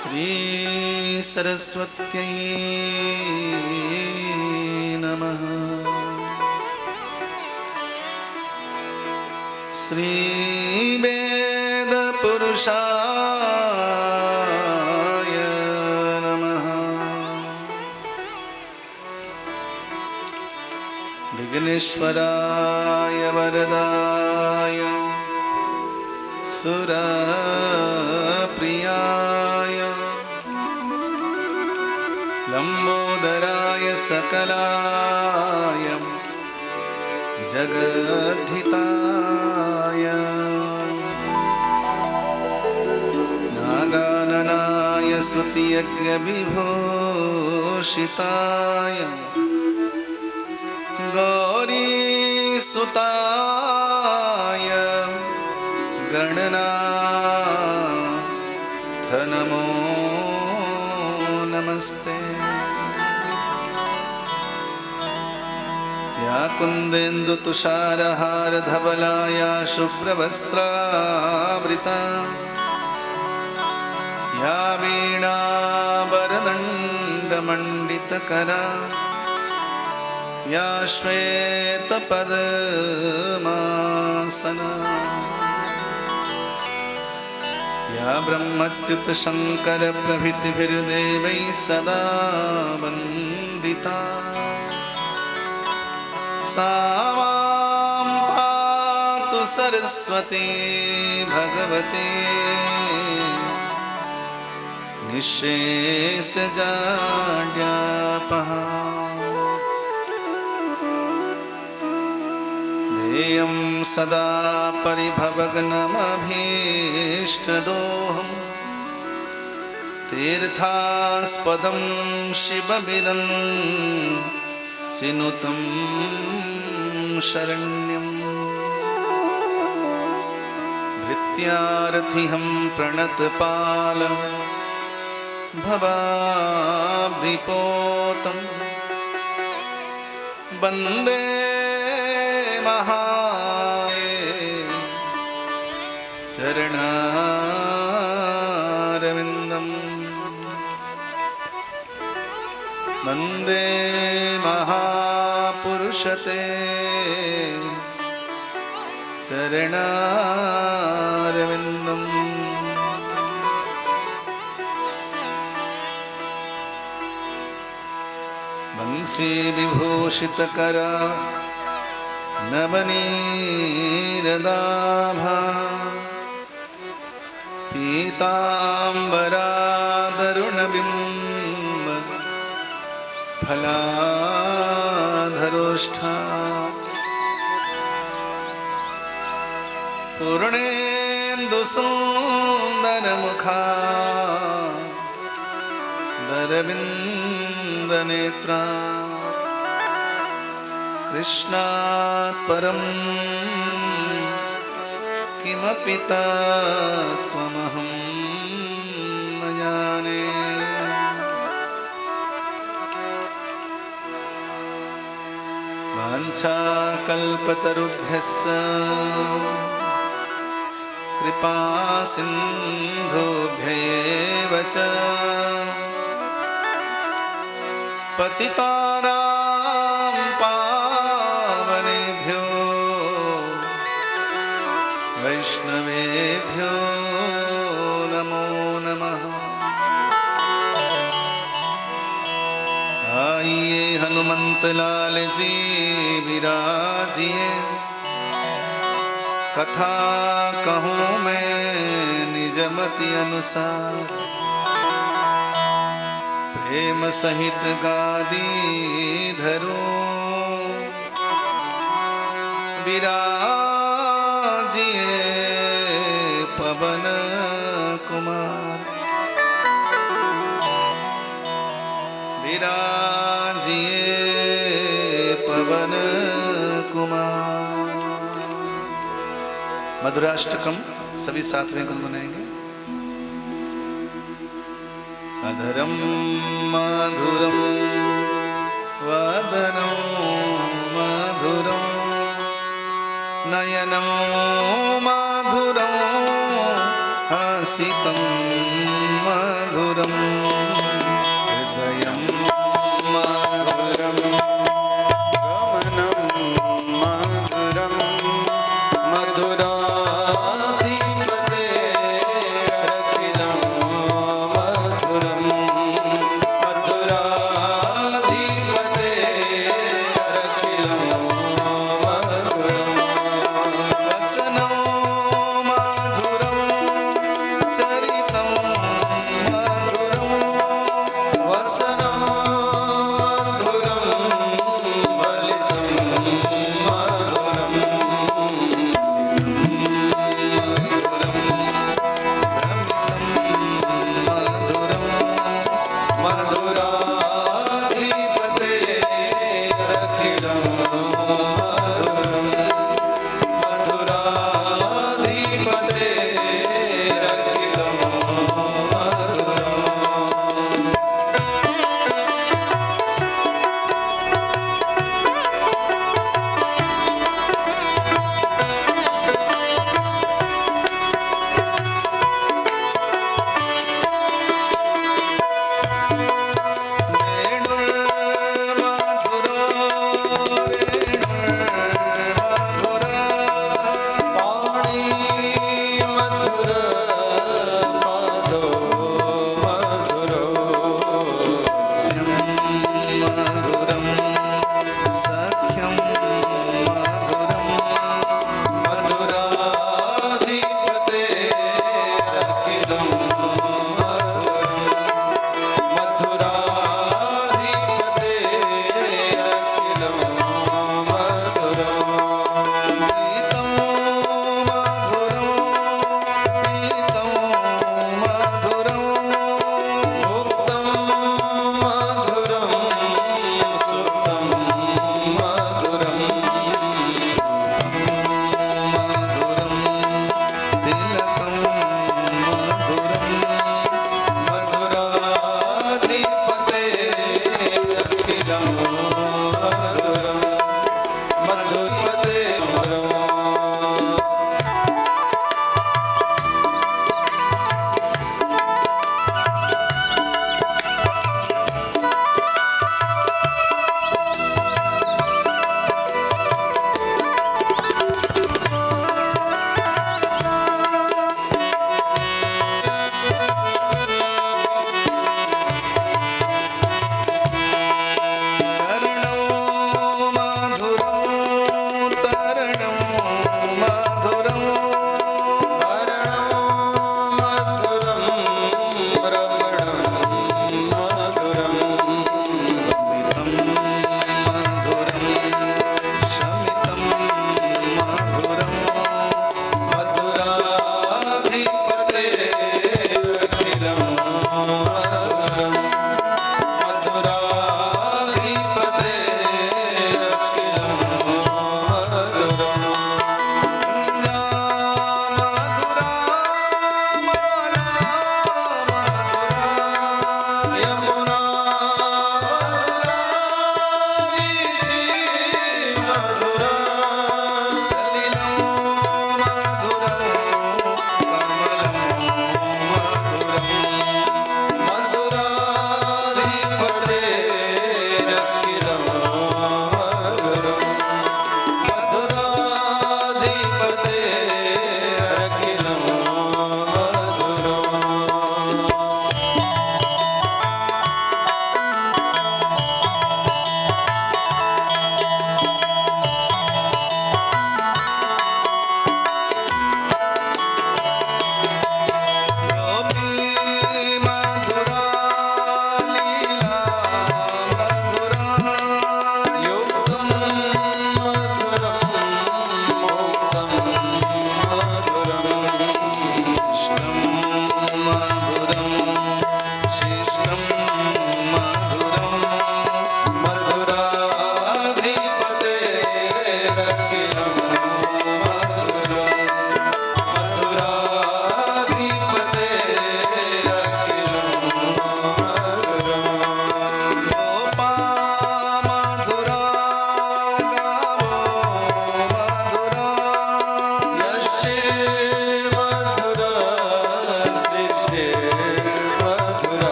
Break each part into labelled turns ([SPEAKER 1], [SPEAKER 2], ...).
[SPEAKER 1] श्री सरस्वत्यै नमः। श्री वेद पुरुषाय नमः। विघ्नेश्वराय वरदाय सुरप्रियाय लंबोदराय सकलाय जगद्धिताय नागाननाय श्रुतियज्ञविभूषिताय गौरीसुताय गणनाथ नमो नमस्ते। या कुन्देन्दुतुषारहार धवला या शुभ्रवस्त्रावृता या वीणावरदण्डमण्डितकरा या श्वेतपद्मासना या ब्रह्मच्युतशङ्करप्रभृतिभिर्देवैः सदा वन्दिता सा मां पातु सरस्वती भगवती निःशेषजाड्यापहा। ध्येयं सदा परिभवग्नमभीष्टदोहम् तीर्थास्पदं शिवविरञ्चिनुतं शरण्यं भृत्यार्थिहं प्रणतपालं भवाब्धिपोतं वन्दे चरणारविन्दं वन्दे महापुरुषते चरणारविन्दम्। वंशीविभूषितकरा नवनीरदाभा पीताम्बरादरुणबिम्ब फलाधरोष्ठा पूर्णेन्दुसुन्दरमुखा दरविन्दनेत्रा कृष्णात् परं किमपि तत्त्वमहं न जाने। वाञ्छाकल्पतरुभ्यश्च कृपासिन्धुभ्यैव च पतितानां पावनेभ्यो वैष्णवेभ्यो नमो नमः। आइए हनुमंत लाल जी विराजिए कथा कहूँ मैं निजमति अनुसार प्रेम सहित गादी धरूं विराजिए पवन कुमार विराजिए पवन कुमार। मधुराष्टकम सभी साथ में गुनगुनाएंगे। अधरम मधुरम वदनं मधुरं नयनं मधुरं हसितं मधुरम्। मधुरं हृदयं मधुरं
[SPEAKER 2] गमनं मधुरं मधुराधिपतेरखिलं मधुरं मधुराधिपतेरखिलं मधुरम्
[SPEAKER 1] वचनं मधुरं चरितं मधुरं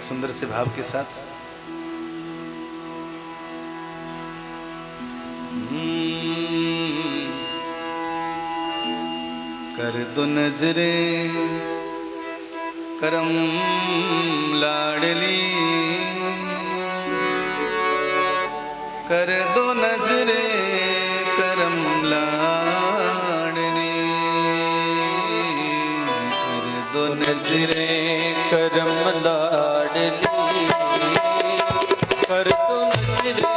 [SPEAKER 1] सुंदर से भाव के साथ। कर दो नजरे करम लाडली, कर दो नजरे करम लाडली, कर दो नजरे
[SPEAKER 2] करम लाडली, कर दो नजरे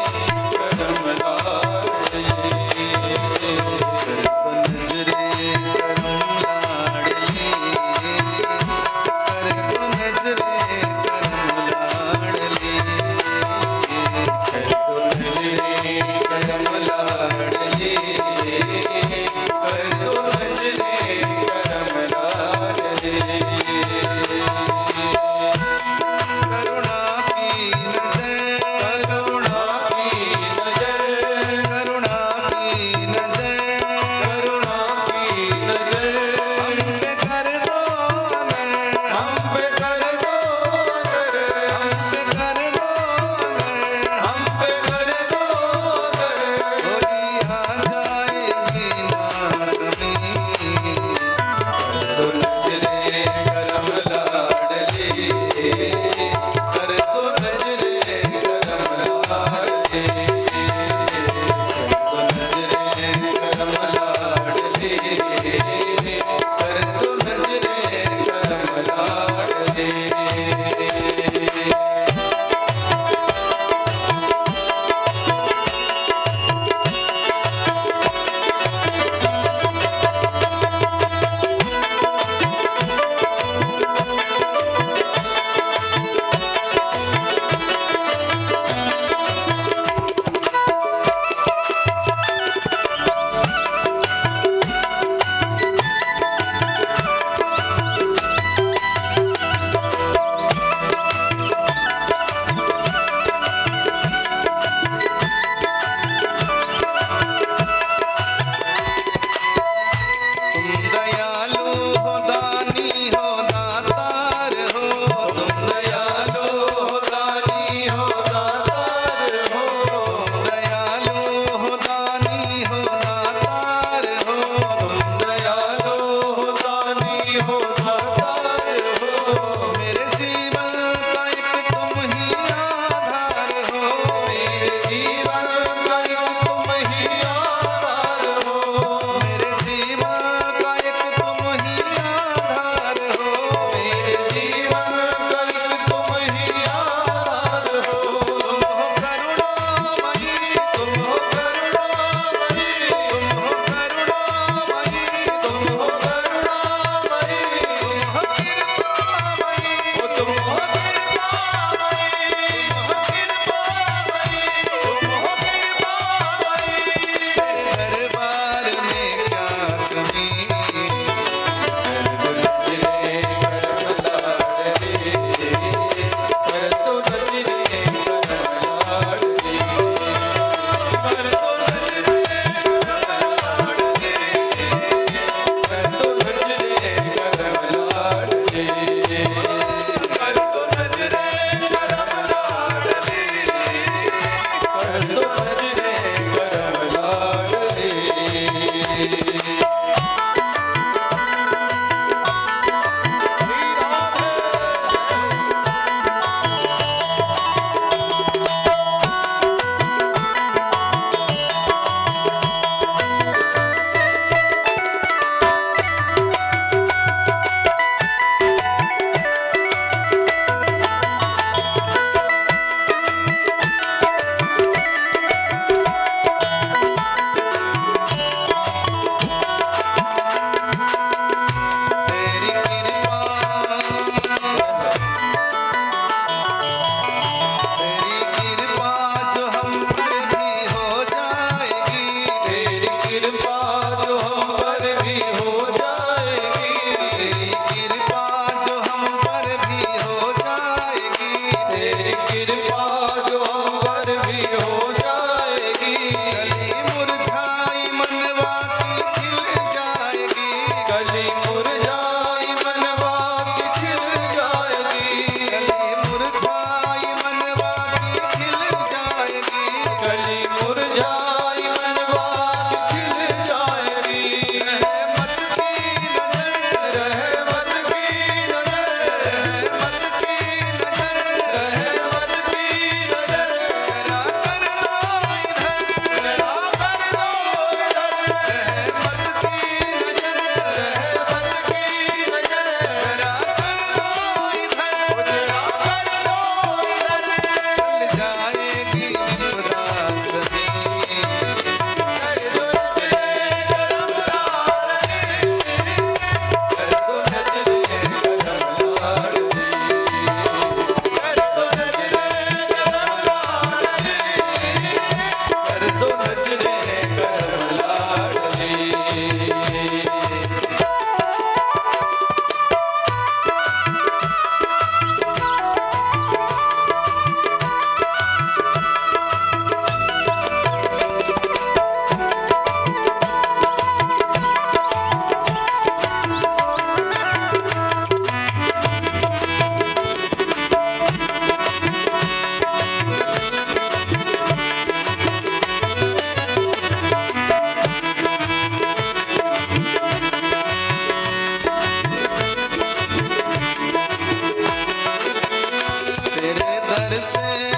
[SPEAKER 2] करम लाडली,
[SPEAKER 1] कर दो नजरे करम लाडली, कर दो नजरे करम लाडली, कर दो नजरे करम लाडली, कर दो नजरे करम लाडली।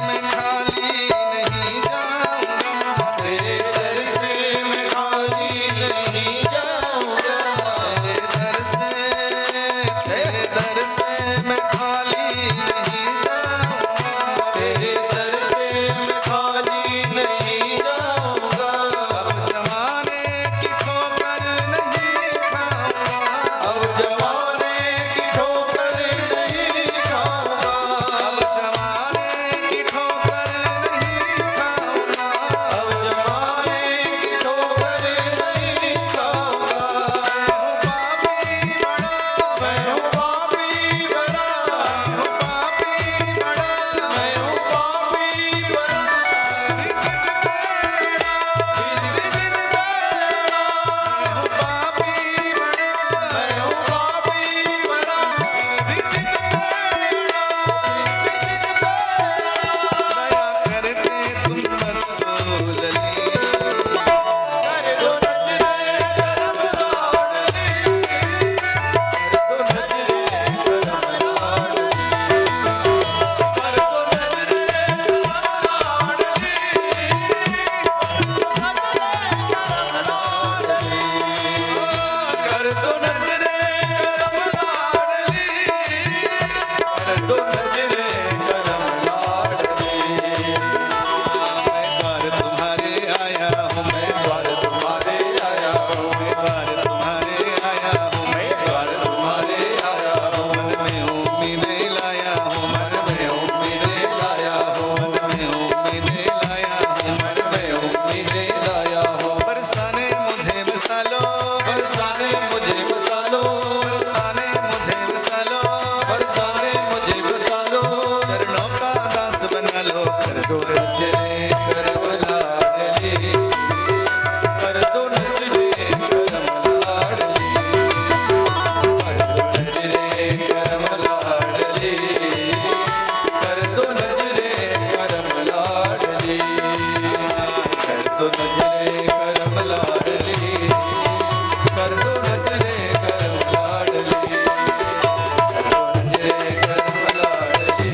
[SPEAKER 1] मैं खाली नहीं जाऊंगा,
[SPEAKER 2] तेरे दर से मैं खाली नहीं जाऊंगा,
[SPEAKER 1] तेरे दर से मैं खाली नहीं जाऊंगा,
[SPEAKER 2] तेरे दर से मैं खाली नहीं जाऊंगा।
[SPEAKER 1] अब जमाने की ठोकर नहीं खाऊंगा,
[SPEAKER 2] अब जमाने की ठोकर नहीं खाऊंगा,
[SPEAKER 1] अब जमाने की ठोकर नहीं खाऊंगा,
[SPEAKER 2] अब जमाने की ठोकर नहीं खाऊंगा।
[SPEAKER 1] मैं हूँ पापी बड़ा,
[SPEAKER 2] मैं हूँ पापी बड़ा,
[SPEAKER 1] मैं हूँ पापी बड़ा,
[SPEAKER 2] मैं हूँ पापी बड़ा,
[SPEAKER 1] मैं हूँ पापी बड़ा,
[SPEAKER 2] मैं हूँ पापी बड़ा।
[SPEAKER 1] दया करके तुम बरसो लली,
[SPEAKER 2] कर दो नजरे करम लाडली, कर दो नजरे करम लाडली, कर दो नजरे करम लाडली, कर दो नजरे करम लाडली, कर दो नजरे करम लाडली।
[SPEAKER 1] मैं द्वार तुम्हारे आया हूँ,
[SPEAKER 2] मैं द्वार तुम्हारे आया हूँ,
[SPEAKER 1] मैं द्वार तुम्हारे आया हूँ,
[SPEAKER 2] मैं द्वार तुम्हारे आया हूँ,
[SPEAKER 1] मन में उम्मीदें लाया हूँ,
[SPEAKER 2] मन में उम्मीदें लाया हूँ,
[SPEAKER 1] मन में उम्मीदें लाया हूँ,
[SPEAKER 2] मन में उम्मीदें लाया हूँ।
[SPEAKER 1] बरसाने मुझे मिसालो,
[SPEAKER 2] बरसाने मुझे बसालो,
[SPEAKER 1] बरसाने मुझे मिसालो,
[SPEAKER 2] बरसाने मुझे बसालो,
[SPEAKER 1] चरणों का दास बना लो, कर दो
[SPEAKER 2] नजरे करम लाडली, कर दो नजरे करम लाडली, कर दो नजरे करम लाडली, कर दो नजरे करम लाडली, कर दो नजरे करम लाडली, कर दो नजरे करम लाडली, कर दो नजरे करम लाडली,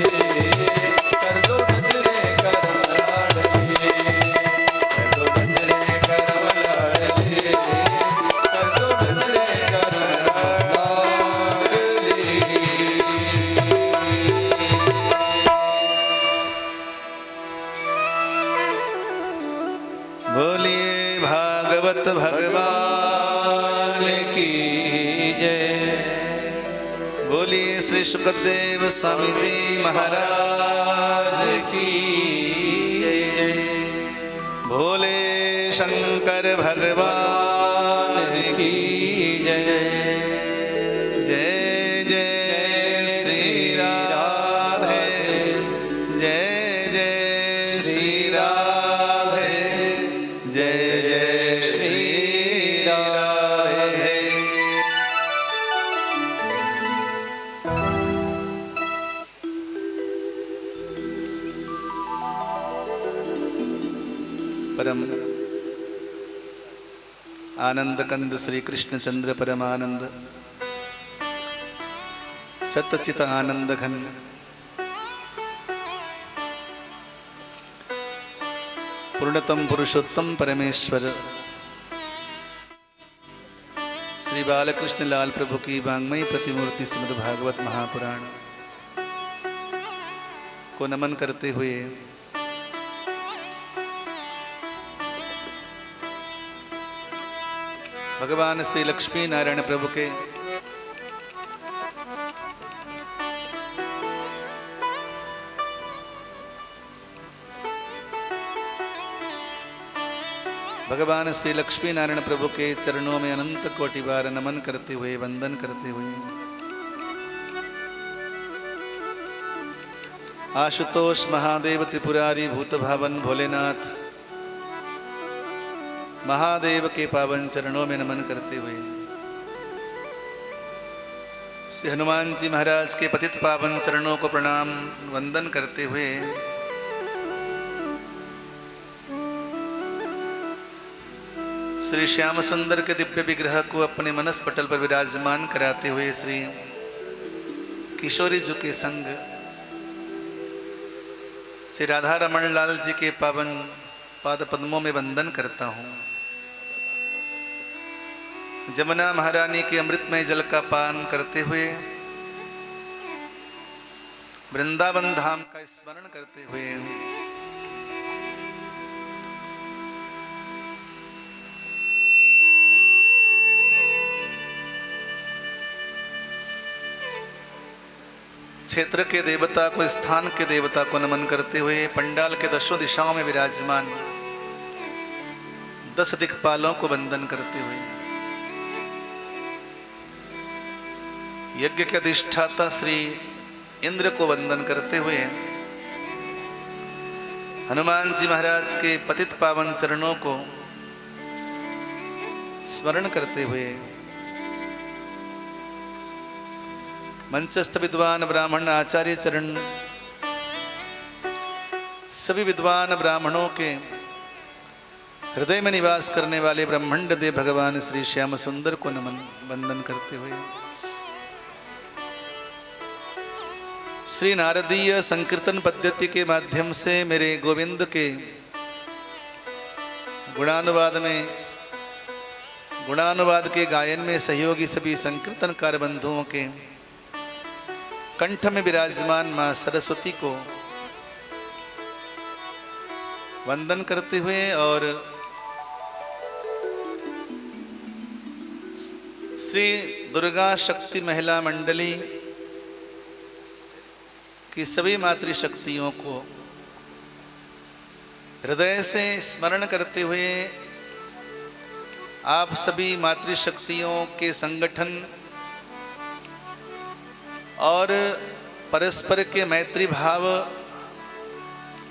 [SPEAKER 2] कर दो नजरे करम लाडली, कर दो नजरे करम लाडली, कर दो नजरे करम लाडली।
[SPEAKER 1] बोलिए भागवत भगवान
[SPEAKER 2] की जय,
[SPEAKER 1] बोलिए श्री सुखदेव स्वामी जी महाराज
[SPEAKER 2] की जय,
[SPEAKER 1] भोले शंकर भगवान
[SPEAKER 2] की जय,
[SPEAKER 1] जय जय श्री राधे, जय जय श्री राधे, जय जय श्री राधे। परम आनंद कंद श्री कृष्णचंद्र परमानंद सतचित आनंद घन पूर्णतम पुरुषोत्तम परमेश्वर श्री बालकृष्ण लाल प्रभु की वांग्मयी प्रतिमूर्ति श्रीमद् भागवत महापुराण को नमन करते हुए भगवान श्री लक्ष्मी नारायण प्रभु के भगवान श्री लक्ष्मी नारायण प्रभु के चरणों में अनंत कोटि बार नमन करते हुए वंदन करते हुए आशुतोष महादेव त्रिपुरारी भूत भावन भोलेनाथ महादेव के पावन चरणों में नमन करते हुए श्री हनुमान जी महाराज के पतित पावन चरणों को प्रणाम वंदन करते हुए श्री श्याम सुंदर के दिव्य विग्रह को अपने मनस पटल पर विराजमान कराते हुए श्री किशोरी जी के संग श्री राधा रमन लाल जी के पावन पाद पद्मों में वंदन करता हूँ। जमुना महारानी के अमृतमय जल का पान करते हुए, वृंदावन धाम का स्मरण करते हुए, क्षेत्र के देवता को, स्थान के देवता को नमन करते हुए, पंडाल के दशों दिशाओं में विराजमान 10 दिक्पालों को वंदन करते हुए, यज्ञ के अधिष्ठाता श्री इंद्र को वंदन करते हुए, हनुमान जी महाराज के पतित पावन चरणों को स्मरण करते हुए, मंचस्थ विद्वान ब्राह्मण आचार्य चरण, सभी विद्वान ब्राह्मणों के हृदय में निवास करने वाले ब्रह्मांड देव भगवान श्री श्याम सुंदर को नमन वंदन करते हुए, श्री नारदीय संकीर्तन पद्धति के माध्यम से मेरे गोविंद के गुणानुवाद के गायन में सहयोगी सभी संकीर्तनकार बंधुओं के कंठ में विराजमान मां सरस्वती को वंदन करते हुए और श्री दुर्गा शक्ति महिला मंडली की सभी मातृशक्तियों को हृदय से स्मरण करते हुए, आप सभी मातृशक्तियों के संगठन और परस्पर के मैत्री भाव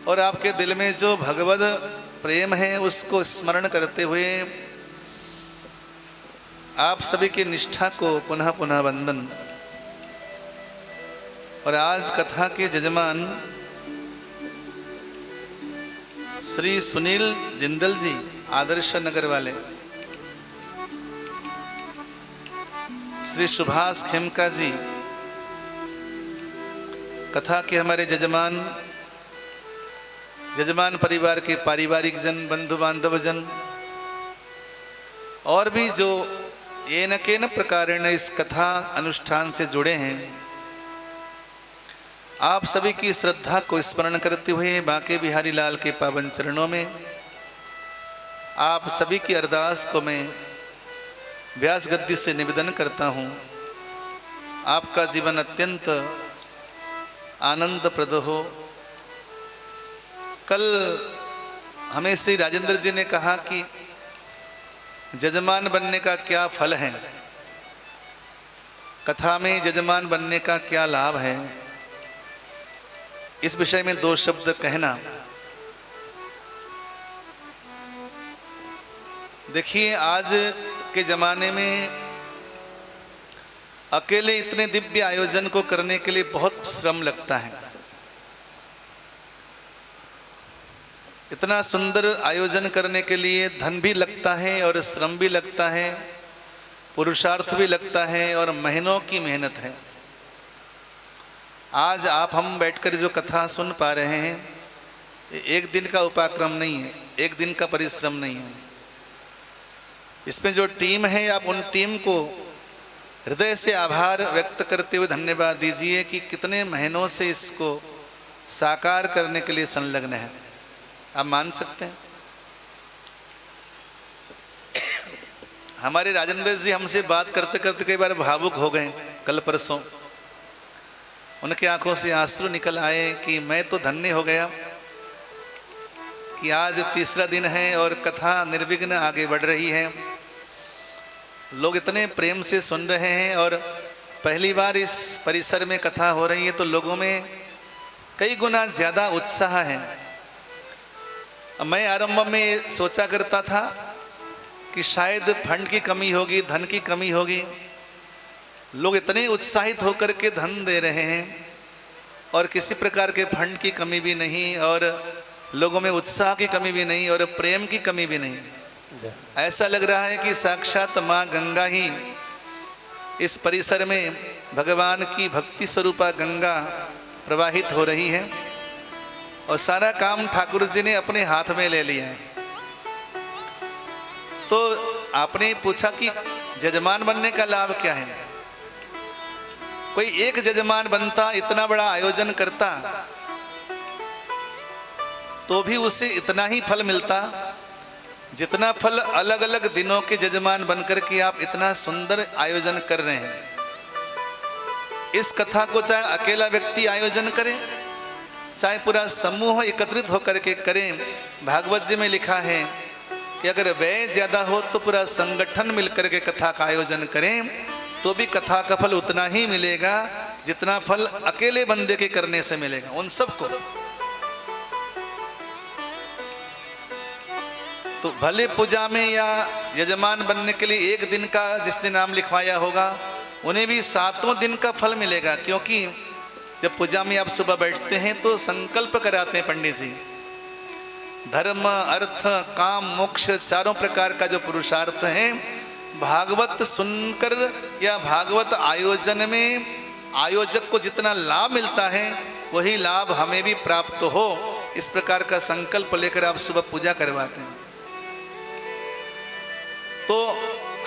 [SPEAKER 1] और आपके दिल में जो भगवद प्रेम है उसको स्मरण करते हुए, आप सभी की निष्ठा को पुनः पुनः वंदन। और आज कथा के जजमान श्री सुनील जिंदल जी, आदर्श नगर वाले, श्री सुभाष खेमका जी, कथा के हमारे जजमान परिवार के पारिवारिक जन, बंधु बांधव जन, और भी जो ये न के न प्रकारेण इस कथा अनुष्ठान से जुड़े हैं, आप सभी की श्रद्धा को स्मरण करते हुए बांके बिहारी लाल के पावन चरणों में आप सभी की अरदास को मैं व्यास गद्दी से निवेदन करता हूँ। आपका जीवन अत्यंत आनंदप्रद हो। कल हमें श्री राजेंद्र जी ने कहा कि जजमान बनने का क्या फल है, कथा में जजमान बनने का क्या लाभ है, इस विषय में 2 शब्द कहना। देखिए, आज के जमाने में अकेले इतने दिव्य आयोजन को करने के लिए बहुत श्रम लगता है। इतना सुंदर आयोजन करने के लिए धन भी लगता है और श्रम भी लगता है, पुरुषार्थ भी लगता है और महीनों की मेहनत है। आज आप हम बैठकर जो कथा सुन पा रहे हैं, एक दिन का उपाक्रम नहीं है, एक दिन का परिश्रम नहीं है। इसमें जो टीम है, आप उन टीम को हृदय से आभार व्यक्त करते हुए धन्यवाद दीजिए कि कितने महीनों से इसको साकार करने के लिए संलग्न है। आप मान सकते हैं। हमारे राजेंद्र जी हमसे बात करते करते कई बार भावुक हो गए। कल परसों उनकी आंखों से आंसू निकल आए कि मैं तो धन्य हो गया कि आज तीसरा दिन है और कथा निर्विघ्न आगे बढ़ रही है। लोग इतने प्रेम से सुन रहे हैं और पहली बार इस परिसर में कथा हो रही है तो लोगों में कई गुना ज़्यादा उत्साह है। मैं आरंभ में सोचा करता था कि शायद फंड की कमी होगी, धन की कमी होगी। लोग इतने उत्साहित होकर के धन दे रहे हैं और किसी प्रकार के फंड की कमी भी नहीं और लोगों में उत्साह की कमी भी नहीं और प्रेम की कमी भी नहीं। ऐसा लग रहा है कि साक्षात माँ गंगा ही इस परिसर में, भगवान की भक्ति स्वरूपा गंगा प्रवाहित हो रही है। और सारा काम ठाकुर जी ने अपने हाथ में ले लिया है। तो आपने पूछा कि जजमान बनने का लाभ क्या है। कोई एक जजमान बनता, इतना बड़ा आयोजन करता, तो भी उसे इतना ही फल मिलता जितना फल अलग अलग दिनों के जजमान बनकर के आप इतना सुंदर आयोजन कर रहे हैं। इस कथा को चाहे अकेला व्यक्ति आयोजन करे, चाहे पूरा समूह एकत्रित होकर के करें, भागवत जी में लिखा है कि अगर व्यय ज्यादा हो तो पूरा संगठन मिलकर के कथा का आयोजन करें तो भी कथा का फल उतना ही मिलेगा जितना फल अकेले बंदे के करने से मिलेगा उन सबको। तो भले पूजा में या यजमान बनने के लिए एक दिन का जिसने नाम लिखवाया होगा उन्हें भी 7वें दिन का फल मिलेगा, क्योंकि जब पूजा में आप सुबह बैठते हैं तो संकल्प कराते हैं पंडित जी। धर्म, अर्थ, काम, मोक्ष, चारों प्रकार का जो पुरुषार्थ है, भागवत सुनकर या भागवत आयोजन में आयोजक को जितना लाभ मिलता है वही लाभ हमें भी प्राप्त हो, इस प्रकार का संकल्प लेकर आप सुबह पूजा करवाते हैं। तो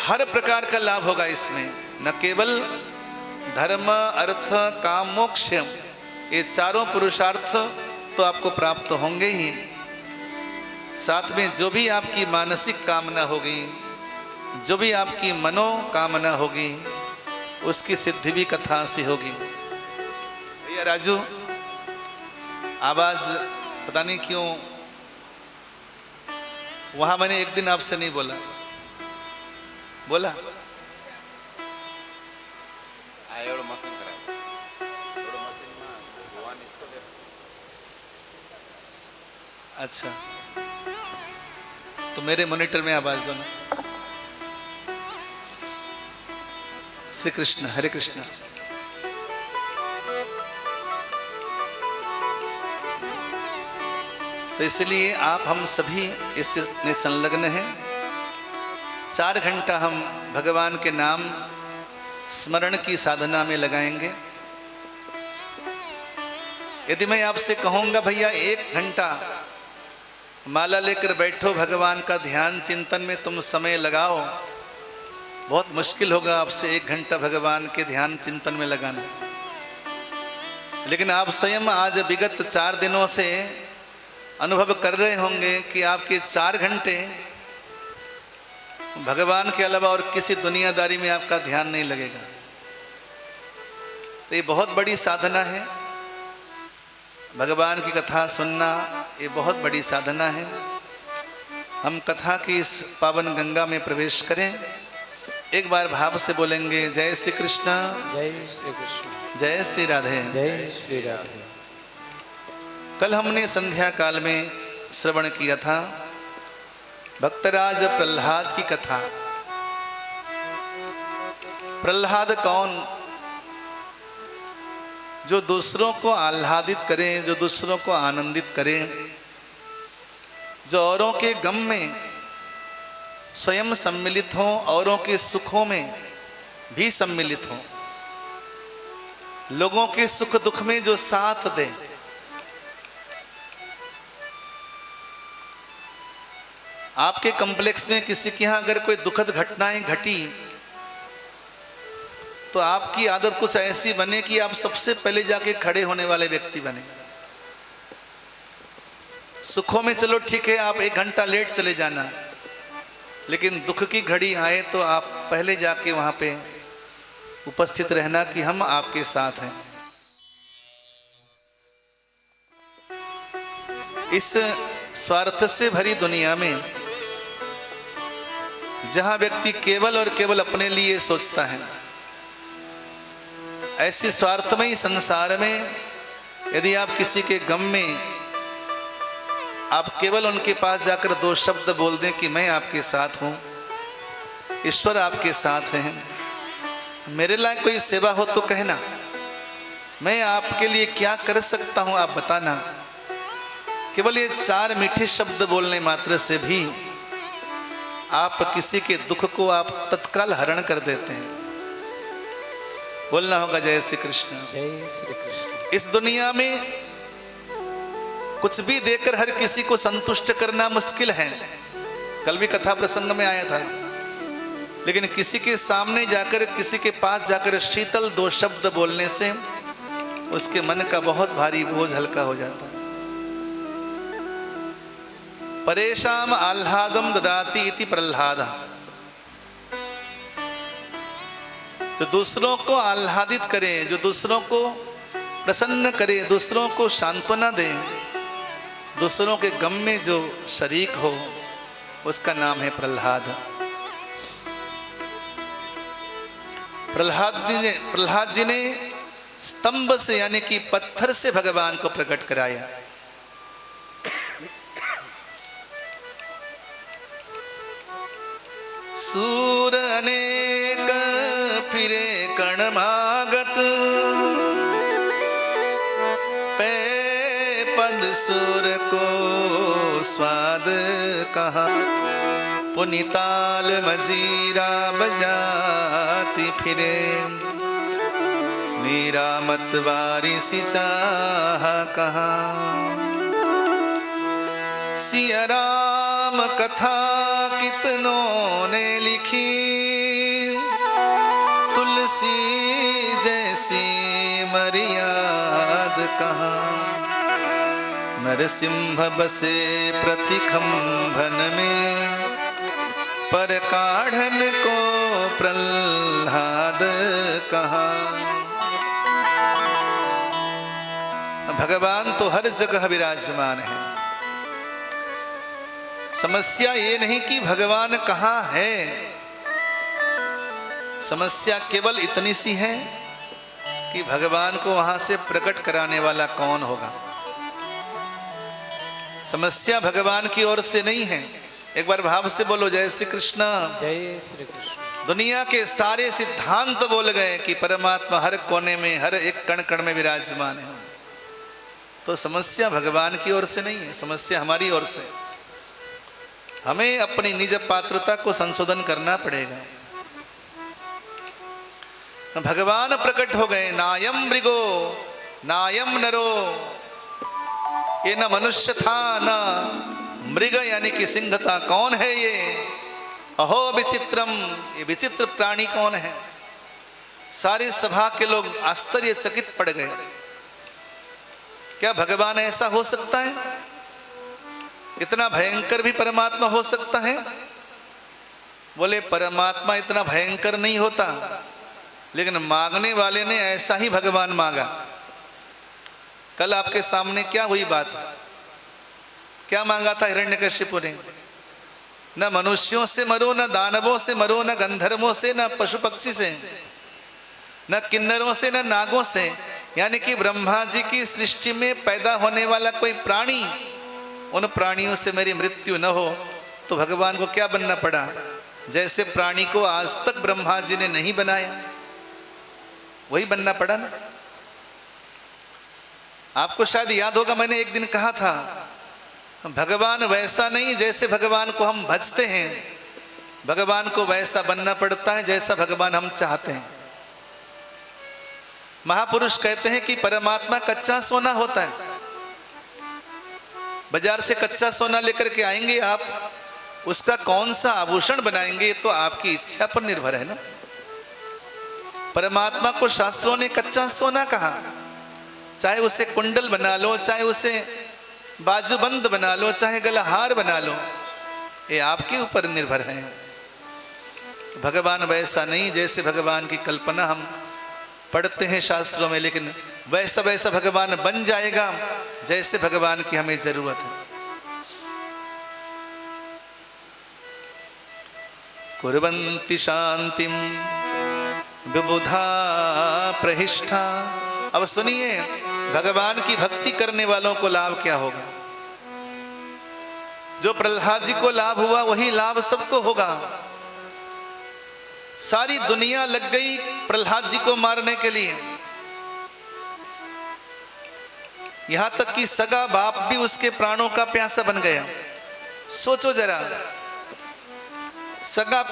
[SPEAKER 1] हर प्रकार का लाभ होगा इसमें, न केवल धर्म, अर्थ, काम, मोक्ष, ये चारों पुरुषार्थ तो आपको प्राप्त होंगे ही, साथ में जो भी आपकी मानसिक कामना होगी, जो भी आपकी मनोकामना होगी, उसकी सिद्धि भी कथा से होगी। भैया राजू, आवाज पता नहीं क्यों वहां मैंने एक दिन आपसे नहीं बोला अच्छा, तो मेरे मॉनिटर में आवाज दो ना। श्री कृष्ण, हरे कृष्ण। तो इसलिए आप हम सभी इसमें संलग्न हैं। 4 घंटा हम भगवान के नाम स्मरण की साधना में लगाएंगे। यदि मैं आपसे कहूंगा भैया 1 घंटा माला लेकर बैठो, भगवान का ध्यान चिंतन में तुम समय लगाओ, बहुत मुश्किल होगा आपसे 1 घंटा भगवान के ध्यान चिंतन में लगाना। लेकिन आप स्वयं आज विगत 4 दिनों से अनुभव कर रहे होंगे कि आपके 4 घंटे भगवान के अलावा और किसी दुनियादारी में आपका ध्यान नहीं लगेगा। तो ये बहुत बड़ी साधना है, भगवान की कथा सुनना ये बहुत बड़ी साधना है। हम कथा की इस पावन गंगा में प्रवेश करें। एक बार भाव से बोलेंगे, जय श्री कृष्ण,
[SPEAKER 2] जय श्री कृष्ण,
[SPEAKER 1] जय श्री राधे,
[SPEAKER 2] जय श्री राधे।
[SPEAKER 1] कल हमने संध्या काल में श्रवण किया था भक्तराज प्रहलाद की कथा। प्रहलाद कौन? जो दूसरों को आह्लादित करें, जो दूसरों को आनंदित करें, जो औरों के गम में स्वयं सम्मिलित हों, औरों के सुखों में भी सम्मिलित हों, लोगों के सुख दुख में जो साथ दे। आपके कॉम्प्लेक्स में किसी के यहाँ अगर कोई दुखद घटनाएं घटी तो आपकी आदत कुछ ऐसी बने कि आप सबसे पहले जाके खड़े होने वाले व्यक्ति बने। सुखों में चलो ठीक है, आप 1 घंटा लेट चले जाना, लेकिन दुख की घड़ी आए तो आप पहले जाके वहां पे उपस्थित रहना कि हम आपके साथ हैं। इस स्वार्थ से भरी दुनिया में जहां व्यक्ति केवल और केवल अपने लिए सोचता है, ऐसी स्वार्थमयी संसार में यदि आप किसी के गम में आप केवल उनके पास जाकर 2 शब्द बोल दें कि मैं आपके साथ हूं, ईश्वर आपके साथ हैं, मेरे लायक कोई सेवा हो तो कहना, मैं आपके लिए क्या कर सकता हूं आप बताना। केवल ये 4 मीठे शब्द बोलने मात्र से भी आप किसी के दुख को आप तत्काल हरण कर देते हैं। बोलना होगा जय श्री कृष्ण,
[SPEAKER 2] जय श्री कृष्ण।
[SPEAKER 1] इस दुनिया में कुछ भी देकर हर किसी को संतुष्ट करना मुश्किल है। कल भी कथा प्रसंग में आया था। लेकिन किसी के सामने जाकर, किसी के पास जाकर शीतल 2 शब्द बोलने से उसके मन का बहुत भारी बोझ हल्का हो जाता है। परेशान आह्लादम ददाति इति प्रह्लाद। जो दूसरों को आह्लादित करे, जो दूसरों को प्रसन्न करे, दूसरों को सांत्वना दे, दूसरों के गम में जो शरीक हो, उसका नाम है प्रह्लाद। प्रह्लाद जी ने स्तंभ से यानी कि पत्थर से भगवान को प्रकट कराया। सूर अनेक फिरे कणमागत, पे पद सुर को स्वाद कहा, पुनिताल मजीरा बजाती फिरे, मेरा मतवारी सी चाह कहा। सिया राम कथा कितनों ने लिखी, तुलसी जैसी मर्याद कहाँ। नरसिंह बसे प्रतिखंभन में, पर काढ़न को प्रह्लाद कहा। भगवान तो हर जगह विराजमान है। समस्या ये नहीं कि भगवान कहाँ है, समस्या केवल इतनी सी है कि भगवान को वहां से प्रकट कराने वाला कौन होगा। समस्या भगवान की ओर से नहीं है। एक बार भाव से बोलो जय श्री कृष्ण।
[SPEAKER 2] जय श्री कृष्ण।
[SPEAKER 1] दुनिया के सारे सिद्धांत बोल गए कि परमात्मा हर कोने में, हर एक कण कण में विराजमान है। तो समस्या भगवान की ओर से नहीं है, समस्या हमारी ओर से। हमें अपनी निज पात्रता को संशोधन करना पड़ेगा। भगवान प्रकट हो गए। नायम मृगो नायम नरो, ये न मनुष्य था न मृग यानी कि सिंह था। कौन है ये? अहो विचित्रम, ये विचित्र प्राणी कौन है? सारी सभा के लोग आश्चर्यचकित पड़ गए। क्या भगवान ऐसा हो सकता है? इतना भयंकर भी परमात्मा हो सकता है? बोले परमात्मा इतना भयंकर नहीं होता, लेकिन मांगने वाले ने ऐसा ही भगवान मांगा। कल आपके सामने क्या हुई बात? क्या मांगा था हिरण्यकशिपु ने? न मनुष्यों से मरो, न दानवों से मरो, न गंधर्वों से, न पशु पक्षी से, न किन्नरों से, न नागों से, यानी कि ब्रह्मा जी की सृष्टि में पैदा होने वाला कोई प्राणी, उन प्राणियों से मेरी मृत्यु न हो। तो भगवान को क्या बनना पड़ा? जैसे प्राणी को आज तक ब्रह्मा जी ने नहीं बनाया, वही बनना पड़ा ना। आपको शायद याद होगा, मैंने एक दिन कहा था भगवान वैसा नहीं जैसे भगवान को हम भजते हैं, भगवान को वैसा बनना पड़ता है जैसा भगवान हम चाहते हैं। महापुरुष कहते हैं कि परमात्मा कच्चा सोना होता है। बाजार से कच्चा सोना लेकर के आएंगे आप, उसका कौन सा आभूषण बनाएंगे तो आपकी इच्छा पर निर्भर है ना। परमात्मा को शास्त्रों ने कच्चा सोना कहा। चाहे उसे कुंडल बना लो, चाहे उसे बाजूबंद बना लो, चाहे गलाहार बना लो, ये आपके ऊपर निर्भर है। भगवान वैसा नहीं जैसे भगवान की कल्पना हम पढ़ते हैं शास्त्रों में, लेकिन वैसा वैसा भगवान बन जाएगा जैसे भगवान की हमें जरूरत है। कुर्वन्ति शांतिम विबुधा प्रहिष्ठा। अब सुनिए, भगवान की भक्ति करने वालों को लाभ क्या होगा? जो प्रह्लाद जी को लाभ हुआ वही लाभ सबको होगा। सारी दुनिया लग गई प्रह्लाद जी को मारने के लिए, यहां तक कि सगा बाप भी उसके प्राणों का प्यासा बन गया। सोचो जरा, सगा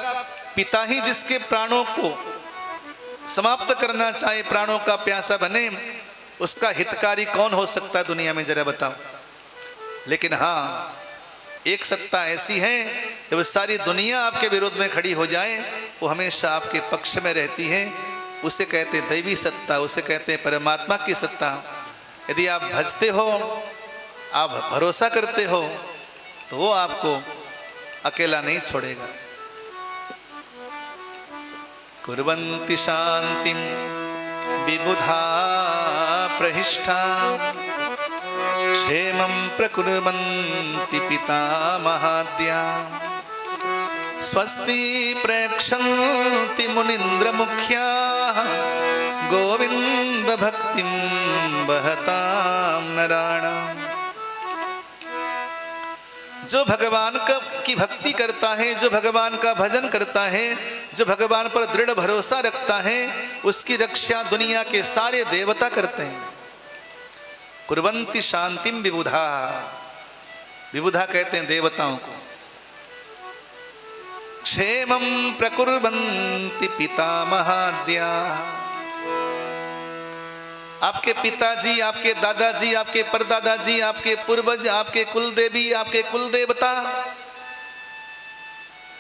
[SPEAKER 1] पिता ही जिसके प्राणों को समाप्त करना चाहे, प्राणों का प्यासा बने, उसका हितकारी कौन हो सकता है दुनिया में? जरा बताओ। लेकिन हाँ, एक सत्ता ऐसी है जब सारी दुनिया आपके विरोध में खड़ी हो जाए वो हमेशा आपके पक्ष में रहती है। उसे कहते हैं दैवी सत्ता, उसे कहते हैं परमात्मा की सत्ता। यदि आप भजते हो, आप भरोसा करते हो, तो वो आपको अकेला नहीं छोड़ेगा। कुर्वन्ति शांतिं विबुधा प्रहिष्ठा क्षेमं प्रकुर्वन्ति पितामहाद्या स्वस्ति प्रेक्षन्ति मुनीन्द्रमुख्याः गोविंद भक्तिं वहतां नराणाम्। जो भगवान की भक्ति करता है, जो भगवान का भजन करता है, जो भगवान पर दृढ़ भरोसा रखता है, उसकी रक्षा दुनिया के सारे देवता करते हैं। कुर्वन्ति शांतिं विबुधा, विबुधा कहते हैं देवताओं को। क्षेमं प्रकुर्वन्ति पितामहाद्या, आपके पिताजी, आपके दादाजी, आपके परदादाजी, आपके पूर्वज, आपके कुल देवी, आपके कुल देवता,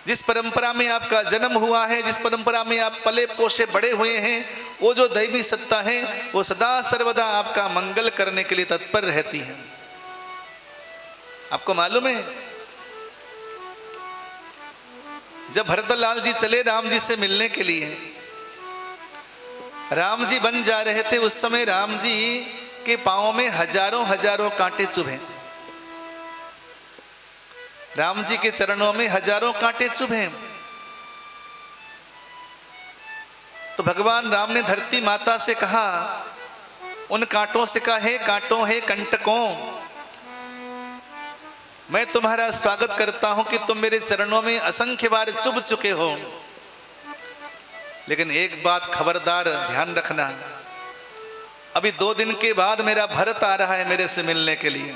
[SPEAKER 1] जिस परंपरा में आपका जन्म हुआ है, जिस परंपरा में आप पले पोषे बड़े हुए हैं, वो जो दैवी सत्ता है वो सदा सर्वदा आपका मंगल करने के लिए तत्पर रहती है। आपको मालूम है, जब भरतलाल जी चले राम जी से मिलने के लिए, राम जी बन जा रहे थे, उस समय राम जी के पांवों में हजारों हजारों कांटे चुभे। राम जी के चरणों में हजारों कांटे चुभे। तो भगवान राम ने धरती माता से कहा, उन कांटों से कहा, हे कांटों, हे कंटकों, मैं तुम्हारा स्वागत करता हूं कि तुम मेरे चरणों में असंख्य बार चुभ चुके हो, लेकिन एक बात खबरदार ध्यान रखना, अभी 2 दिन के बाद मेरा भरत आ रहा है मेरे से मिलने के लिए।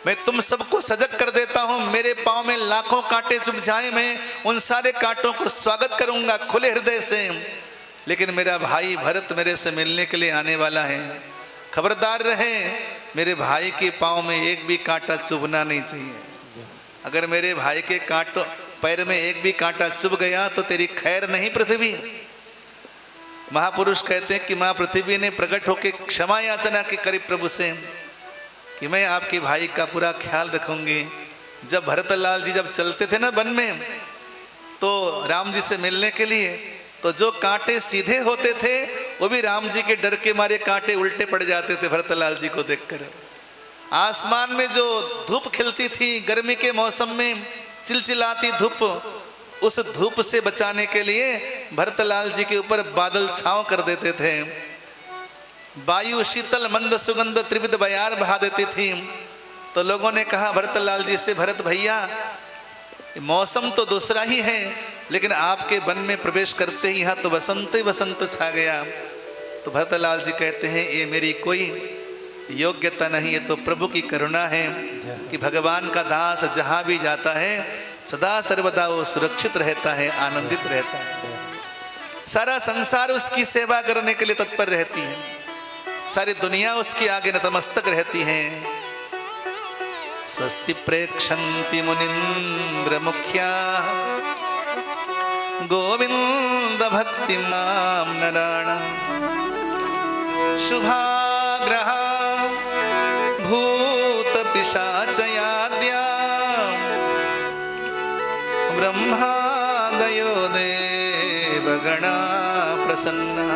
[SPEAKER 1] मैं तुम सबको सजग कर देता हूं, मेरे पांव में लाखों कांटे चुभ जाए, मैं उन सारे कांटों को स्वागत करूंगा खुले हृदय से, लेकिन मेरा भाई भरत मेरे से मिलने के लिए आने वाला है। खबरदार रहे, मेरे भाई के पांव में एक भी कांटा चुभना नहीं चाहिए। अगर मेरे भाई के कांटों पैर में एक भी कांटा चुभ गया तो तेरी खैर नहीं पृथ्वी। महापुरुष कहते हैं कि माँ पृथ्वी ने प्रकट होकर क्षमा याचना की करी प्रभु से कि मैं आपके भाई का पूरा ख्याल रखूंगी। जब भरतलाल जी जब चलते थे ना वन में, तो राम जी से मिलने के लिए, तो जो कांटे सीधे होते थे वो भी राम जी के डर के मारे कांटे उल्टे पड़ जाते थे भरतलाल जी को देखकर। आसमान में जो धूप खिलती थी गर्मी के मौसम में, चिलचिलाती धूप, उस धूप से बचाने के लिए भरतलाल जी के ऊपर बादल छांव कर देते थे। वायु शीतल मंद सुगंध त्रिविध बयार बहा देती थी। तो लोगों ने कहा भरतलाल जी से, भरत भैया मौसम तो दूसरा ही है, लेकिन आपके वन में प्रवेश करते ही यहाँ तो बसंत ही बसंत छा गया। तो भरतलाल जी कहते हैं, ये मेरी कोई योग्यता नहीं, ये तो प्रभु की करुणा है कि भगवान का दास जहाँ भी जाता है सदा सर्वदा वो सुरक्षित रहता है, आनंदित रहता है। सारा संसार उसकी सेवा करने के लिए तत्पर रहती है, सारी दुनिया उसके आगे नतमस्तक रहती है। स्वस्ति प्रेक्षन्ति मुनीन्द्र मुख्या गोविंद भक्ति माम नराणाम्। शुभाग्रहा भूत पिशाचयाद्या ब्रह्मादयो देवगणा प्रसन्ना।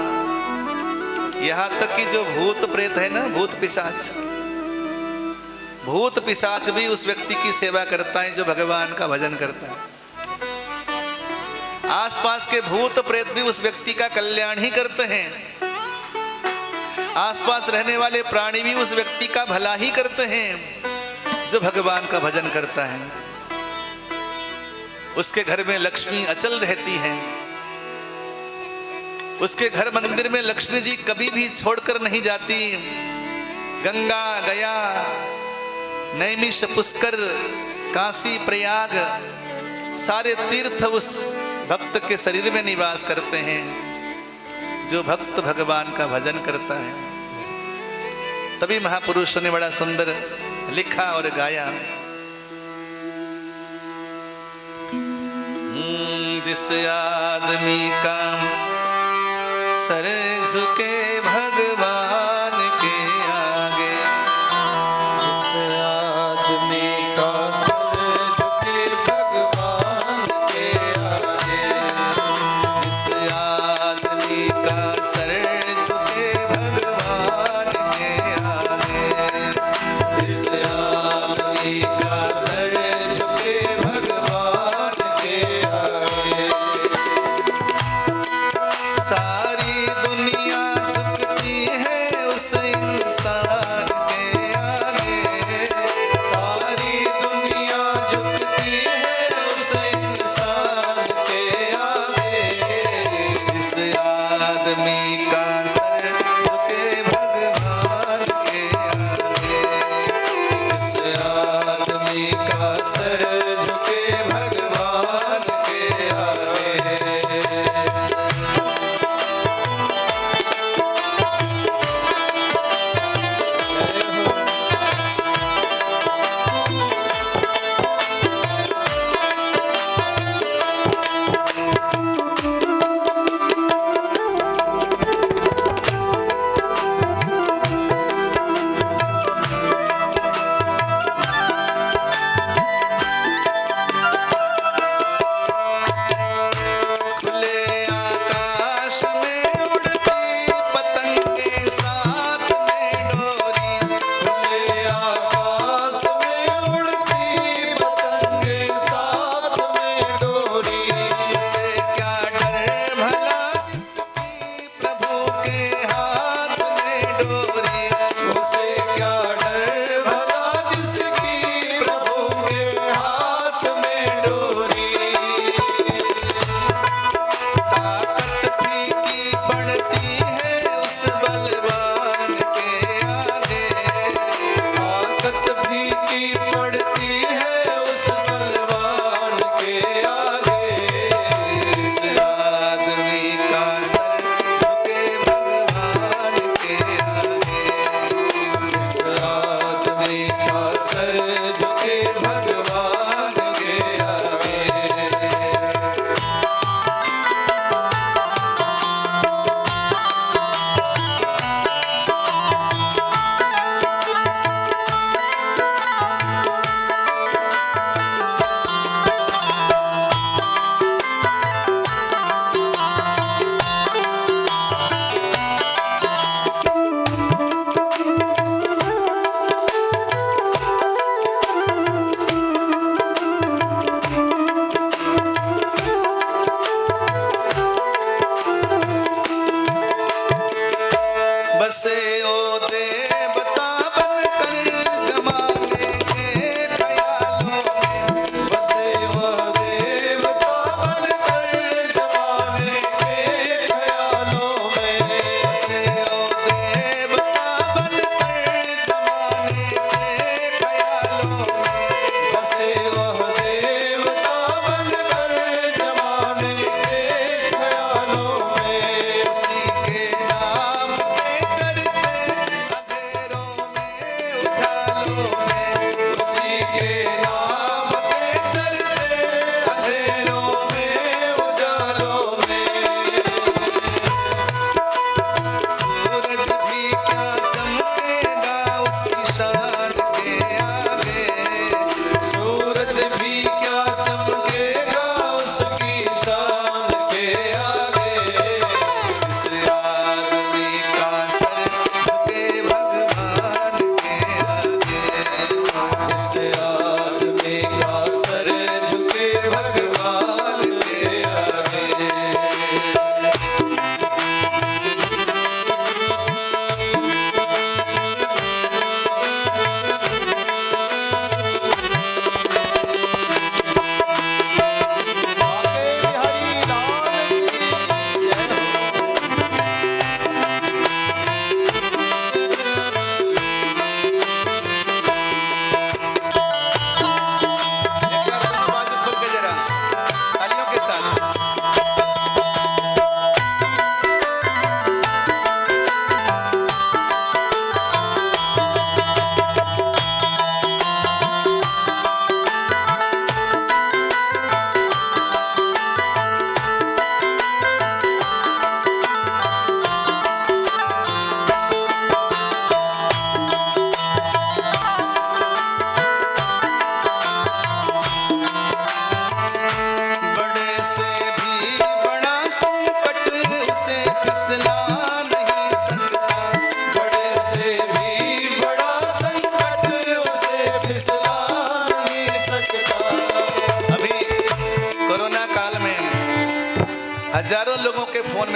[SPEAKER 1] यहाँ तक कि जो भूत प्रेत है ना, भूत पिशाच, भूत पिशाच भी उस व्यक्ति की सेवा करता है जो भगवान का भजन करता है। आसपास के भूत प्रेत भी उस व्यक्ति का कल्याण ही करते हैं। आसपास रहने वाले प्राणी भी उस व्यक्ति का भला ही करते हैं जो भगवान का भजन करता है। उसके घर में लक्ष्मी अचल रहती है, उसके घर मंदिर में लक्ष्मी जी कभी भी छोड़कर नहीं जाती। गंगा, गया, नैमिष, पुष्कर, काशी, प्रयाग, सारे तीर्थ उस भक्त के शरीर में निवास करते हैं जो भक्त भगवान का भजन करता है। तभी महापुरुषों ने बड़ा सुंदर लिखा और गाया। जिस आदमी का सर झुके भगवान के आगे,
[SPEAKER 2] जिस आदमी का सर झुके भगवान के आगे,
[SPEAKER 1] जिस आदमी का सर झुके भगवान के आगे,
[SPEAKER 2] जिस आदमी का सर झुके भगवान के आगे,
[SPEAKER 1] सारी दुनिया झुकती है उस इंसान के आगे,
[SPEAKER 2] सारी दुनिया झुकती है उस इंसान के आगे,
[SPEAKER 1] जिस आदमी का सर झुके भगवान के आगे,
[SPEAKER 2] जिस आदमी का सर झुके भगवान के आगे।
[SPEAKER 1] खुले आकाश में उड़ती पतंगे साथ में डोरी,
[SPEAKER 2] खुले आकाश में उड़ती पतंगे साथ में डोरी,
[SPEAKER 1] इसे क्या डर भला जिसकी प्रभु के हाथ में डोरी,
[SPEAKER 2] उसे क्या डर भला जिसकी प्रभु के हाथ में डोरी।
[SPEAKER 1] ताकत फीकी पड़ती है उस बलवान के आगे,
[SPEAKER 2] ताकत फीकी पड़ती है उस बलवान के आगे,
[SPEAKER 1] जिस आदमी का सर झुके भगवान के आगे,
[SPEAKER 2] जिस आदमी का सर झुके भगवान के आगे।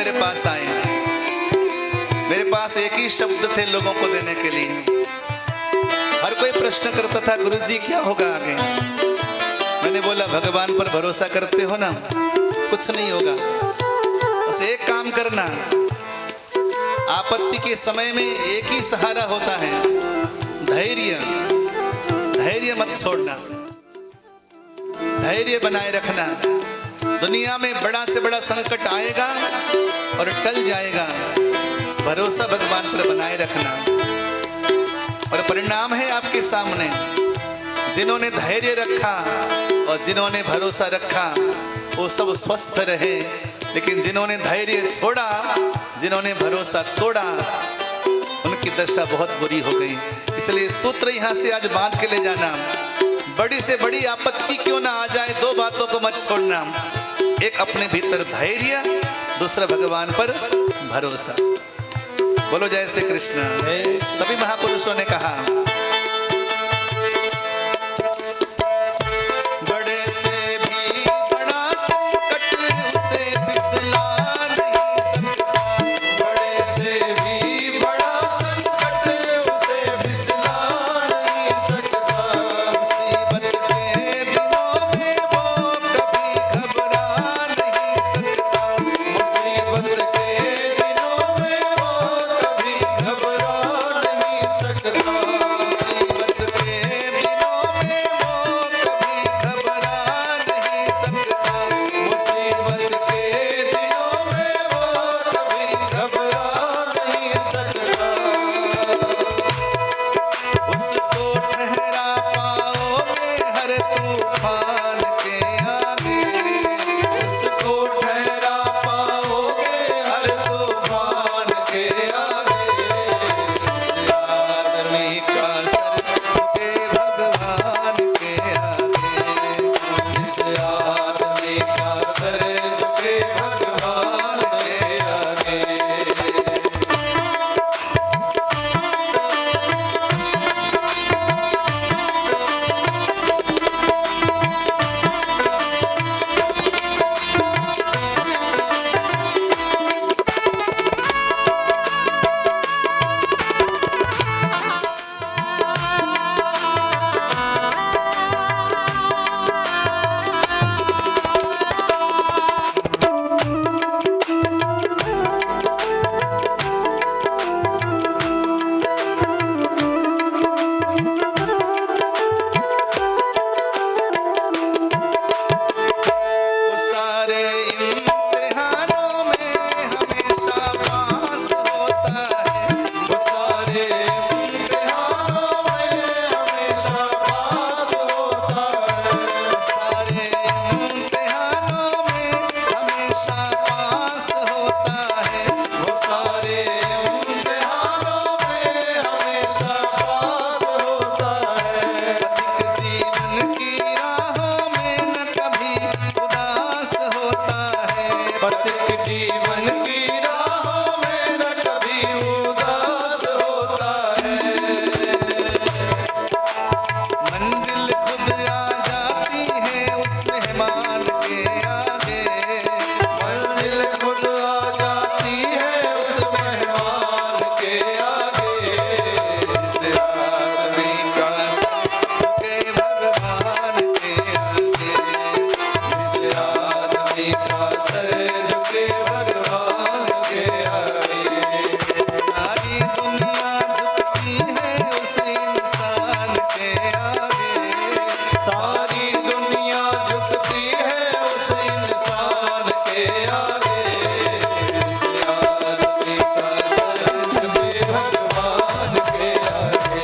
[SPEAKER 1] मेरे पास आए। मेरे पास एक ही शब्द थे लोगों को देने के लिए। हर कोई प्रश्न करता था, गुरुजी क्या होगा आगे? मैंने बोला, भगवान पर भरोसा करते हो ना, कुछ नहीं होगा। बस एक काम करना, आपत्ति के समय में एक ही सहारा होता है, धैर्य। धैर्य मत छोड़ना, धैर्य बनाए रखना। दुनिया में बड़ा से बड़ा संकट आएगा और टल जाएगा, भरोसा भगवान पर बनाए रखना। और परिणाम है आपके सामने। जिन्होंने धैर्य रखा और जिन्होंने भरोसा रखा वो सब स्वस्थ रहे, लेकिन जिन्होंने धैर्य छोड़ा, जिन्होंने भरोसा तोड़ा, उनकी दशा बहुत बुरी हो गई। इसलिए सूत्र यहां से आज बांध के ले जाना, बड़ी से बड़ी आपत्ति क्यों ना आ जाए, दो बातों को मत छोड़ना। एक अपने भीतर धैर्य, दूसरा भगवान पर भरोसा। बोलो जय श्री कृष्ण। तभी महापुरुषों ने कहा, बड़े से भी बड़ा संकट उसे फिसला नहीं सकता।
[SPEAKER 2] बड़े से भी बड़ा संकट उसे फिसला नहीं सकता।
[SPEAKER 1] मुसीबत के दिनों में वो कभी घबरा नहीं सकता।
[SPEAKER 2] मुसीबत के दिनों में वो कभी घबरा नहीं सकता।
[SPEAKER 1] मुसीबत के दिनों में वो कभी घबरा नहीं सकता।
[SPEAKER 2] मुसीबत के दिनों में वो कभी घबरा नहीं सकता।
[SPEAKER 1] उसको ठहरा पाओगे हर तूफान के आगे।
[SPEAKER 2] उसको ठहरा पाओगे हर तूफान के आगे।
[SPEAKER 1] आदमी का सर झुके भगवान के आगे।
[SPEAKER 2] इस आदमी का सर झुके भगवान के आगे।
[SPEAKER 1] वो सारे इम्तिहानों में हमेशा पास होता है।
[SPEAKER 2] वो सारे इम्तिहानों में हमेशा पास होता है।
[SPEAKER 1] वो सारे इम्तिहानों में हमेशा पास होता है।
[SPEAKER 2] वो सारे इम्तिहानों में हमेशा पास होता है।
[SPEAKER 1] पथिक जीवन की राहों में न कभी उदास होता है।
[SPEAKER 2] पथिक जीवन की राहों में न कभी उदास होता है।
[SPEAKER 1] मंजिल खुद आ जाती है उस मेहमान के आगे।
[SPEAKER 2] मंजिल खुद आ जाती है उस मेहमान के आगे।
[SPEAKER 1] इस आदमी का सर झुके भगवान के आगे।
[SPEAKER 2] इस आदमी का सर झुके भगवान के आगे।
[SPEAKER 1] सारी दुनिया झुकती है उस इंसान के आगे।
[SPEAKER 2] सारी दुनिया झुकती है उस इंसान के आगे। इस आदमी का सर झुके भगवान के आगे।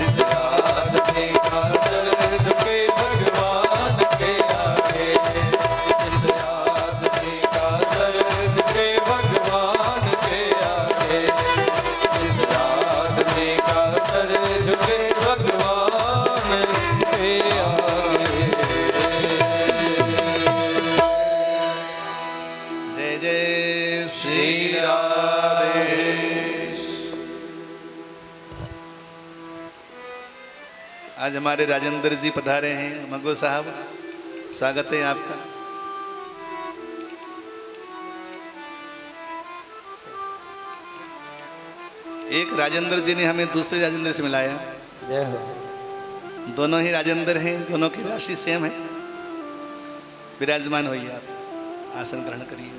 [SPEAKER 2] इस आदमी का सर झुके भगवान के आगे। इस आदमी का सर झुके भगवान के आगे। इस आदमी का सर झुके भगवान के आगे।
[SPEAKER 1] जय जय श्री
[SPEAKER 2] श्री राधे।
[SPEAKER 1] आज हमारे राजेंद्र जी पधारे हैं। मगो साहब, स्वागत है आपका। एक राजेंद्र जी ने हमें दूसरे राजेंद्र से मिलाया।
[SPEAKER 3] जय हो।
[SPEAKER 1] दोनों ही राजेंद्र हैं, दोनों की राशि सेम है। विराजमान होइए, आप आसन ग्रहण करिए।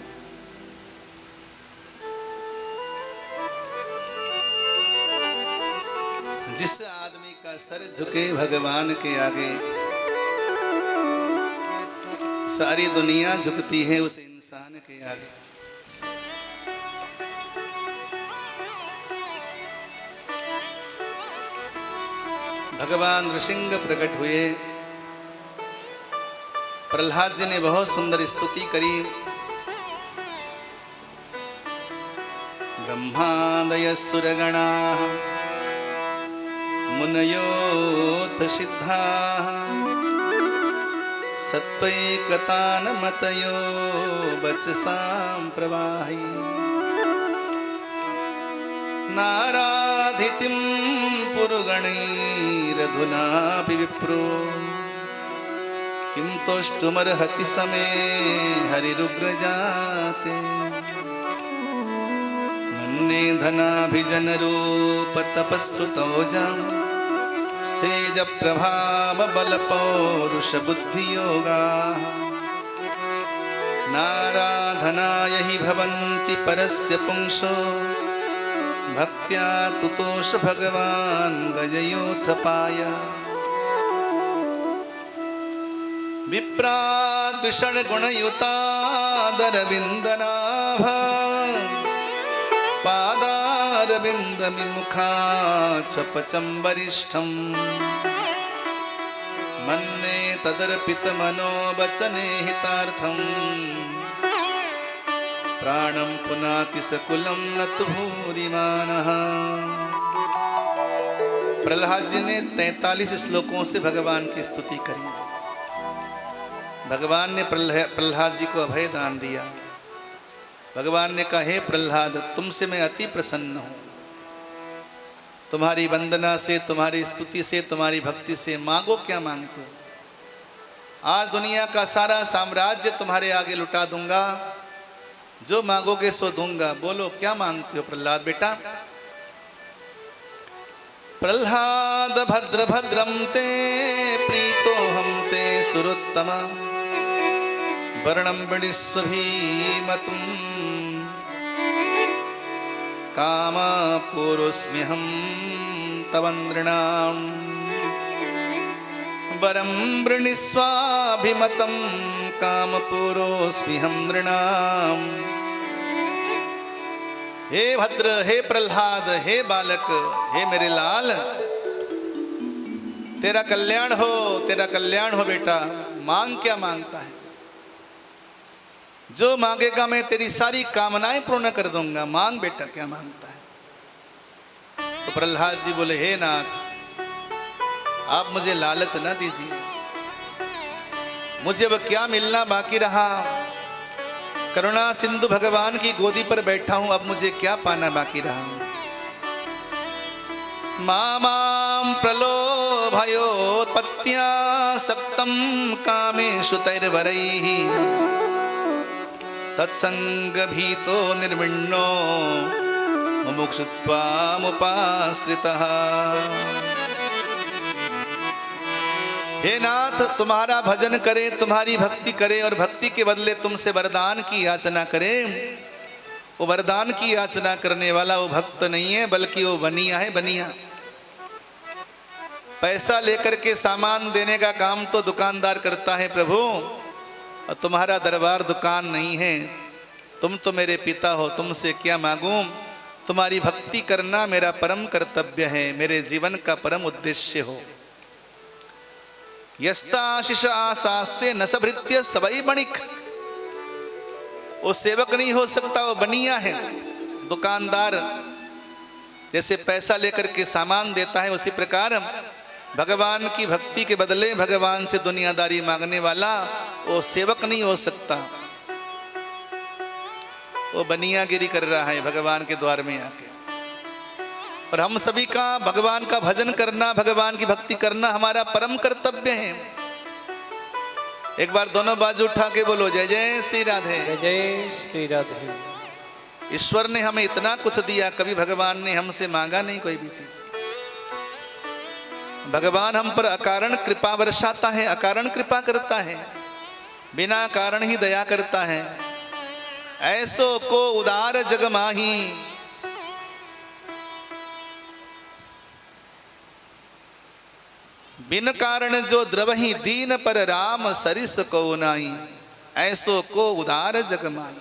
[SPEAKER 1] जिस आदमी का सर झुके भगवान के आगे, सारी दुनिया झुकती है उस इंसान के आगे। भगवान नृसिंह प्रकट हुए। प्रहलाद जी ने बहुत सुंदर स्तुति करी। ब्रह्मादय सुरगणा मुनयोऽथ सिद्धाः सत्त्वैकतानमतयो वचसां प्रवाहि। नाराधितिं पुरुगणैरधुनापि विप्रो किं तोष्टुमर्हति समे हरिरुग्रजाते। मन्ये धनाभिजनरूपतपस्सुतोजां स्तेजप्रभावबलपौरुषबुद्धियोगाः। नाराधनाय हि भवन्ति परस्य पुंसो भक्त्या तुतोष भगवान् गजयोऽथपाय। विप्राद्विषड्गुणयुतादरविन्दनाभा पादारविन्दमिमुखा चपचं वरिष्ठम्। मन्ये तदर्पितमनोवचने हितार्थम् प्राणं पुनाति सकुलं न तु भूरिमानः। प्रहलाद जी ने 43 श्लोकों से भगवान की स्तुति करी। भगवान ने प्रहलाद जी को अभय दान दिया। भगवान ने कहा, हे प्रहलाद, तुमसे मैं अति प्रसन्न हूँ। तुम्हारी वंदना से, तुम्हारी स्तुति से, तुम्हारी भक्ति से मांगो क्या मांगते हो। आज दुनिया का सारा साम्राज्य तुम्हारे आगे लुटा दूंगा, जो मांगोगे सो दूंगा। बोलो क्या मांगते हो प्रहलाद बेटा। प्रहलाद भद्र भद्रम ते प्रीतो हम ते सुरोत्तमा वर्णम वृणीष्व भीमतुम कामपुरोऽस्म्यहं तव नृणाम् वरं वृणीष्वाभिमतं कामपुरोऽस्म्यहं नृणाम्। हे भद्र, हे प्रहलाद, हे बालक, हे मेरे लाल, तेरा कल्याण हो, तेरा कल्याण हो बेटा। मांग क्या मांगता है। जो मांगेगा मैं तेरी सारी कामनाएं पूर्ण कर दूंगा। मांग बेटा क्या मांगता है। तो प्रहलाद जी बोले, हे नाथ, आप मुझे लालच न दीजिए। मुझे अब क्या मिलना बाकी रहा। करुणा सिंधु भगवान की गोदी पर बैठा हूं, अब मुझे क्या पाना बाकी रहा। मामां प्रलोभयोत्पत्त्या सक्तं कामेषु तैर्वरैः तत्संगभीतो निर्विण्णो मुमुक्षुत्वामुपाश्रितः। हे नाथ, तुम्हारा भजन करे, तुम्हारी भक्ति करे और भक्ति के बदले तुमसे वरदान की याचना करे, वो वरदान की याचना करने वाला वो भक्त नहीं है, बल्कि वो बनिया है। बनिया पैसा लेकर के सामान देने का काम तो दुकानदार करता है प्रभु, और तुम्हारा दरबार दुकान नहीं है। तुम तो मेरे पिता हो, तुमसे क्या मांगूं। तुम्हारी भक्ति करना मेरा परम कर्तव्य है, मेरे जीवन का परम उद्देश्य हो। यस्ताशिष आसास्ते न सभृत्य सबई बणिक। वो सेवक नहीं हो सकता, वो बनिया है। दुकानदार जैसे पैसा लेकर के सामान देता है, उसी प्रकार भगवान की भक्ति के बदले भगवान से दुनियादारी मांगने वाला वो सेवक नहीं हो सकता। वो बनियागिरी कर रहा है भगवान के द्वार में आके। और हम सभी का भगवान का भजन करना, भगवान की भक्ति करना हमारा परम कर्तव्य है। एक बार दोनों बाजू उठा के बोलो, जय जय श्री राधे।
[SPEAKER 3] जय जय श्री राधे।
[SPEAKER 1] ईश्वर ने हमें इतना कुछ दिया, कभी भगवान ने हमसे मांगा नहीं कोई भी चीज। भगवान हम पर अकारण कृपा बरसाता है, अकारण कृपा करता है, बिना कारण ही दया करता है। ऐसो को उदार जग माही, बिन कारण जो द्रवही दीन पर राम सरिस को नाई। ऐसो को उदार जग माही।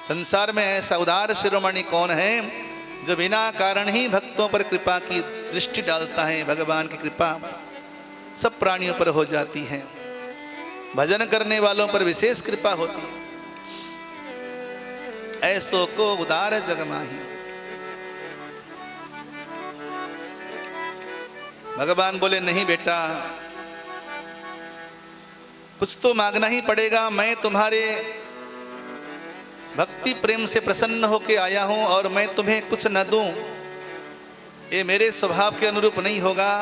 [SPEAKER 1] संसार में ऐसा उदार शिरोमणि कौन है जो बिना कारण ही भक्तों पर कृपा की दृष्टि डालता है। भगवान की कृपा सब प्राणियों पर हो जाती है, भजन करने वालों पर विशेष कृपा होती है। ऐसो को उदार जग माही। भगवान बोले नहीं बेटा, कुछ तो मांगना ही पड़ेगा। मैं तुम्हारे भक्ति प्रेम से प्रसन्न होकर आया हूं और मैं तुम्हें कुछ न दूं, ये मेरे स्वभाव के अनुरूप नहीं होगा।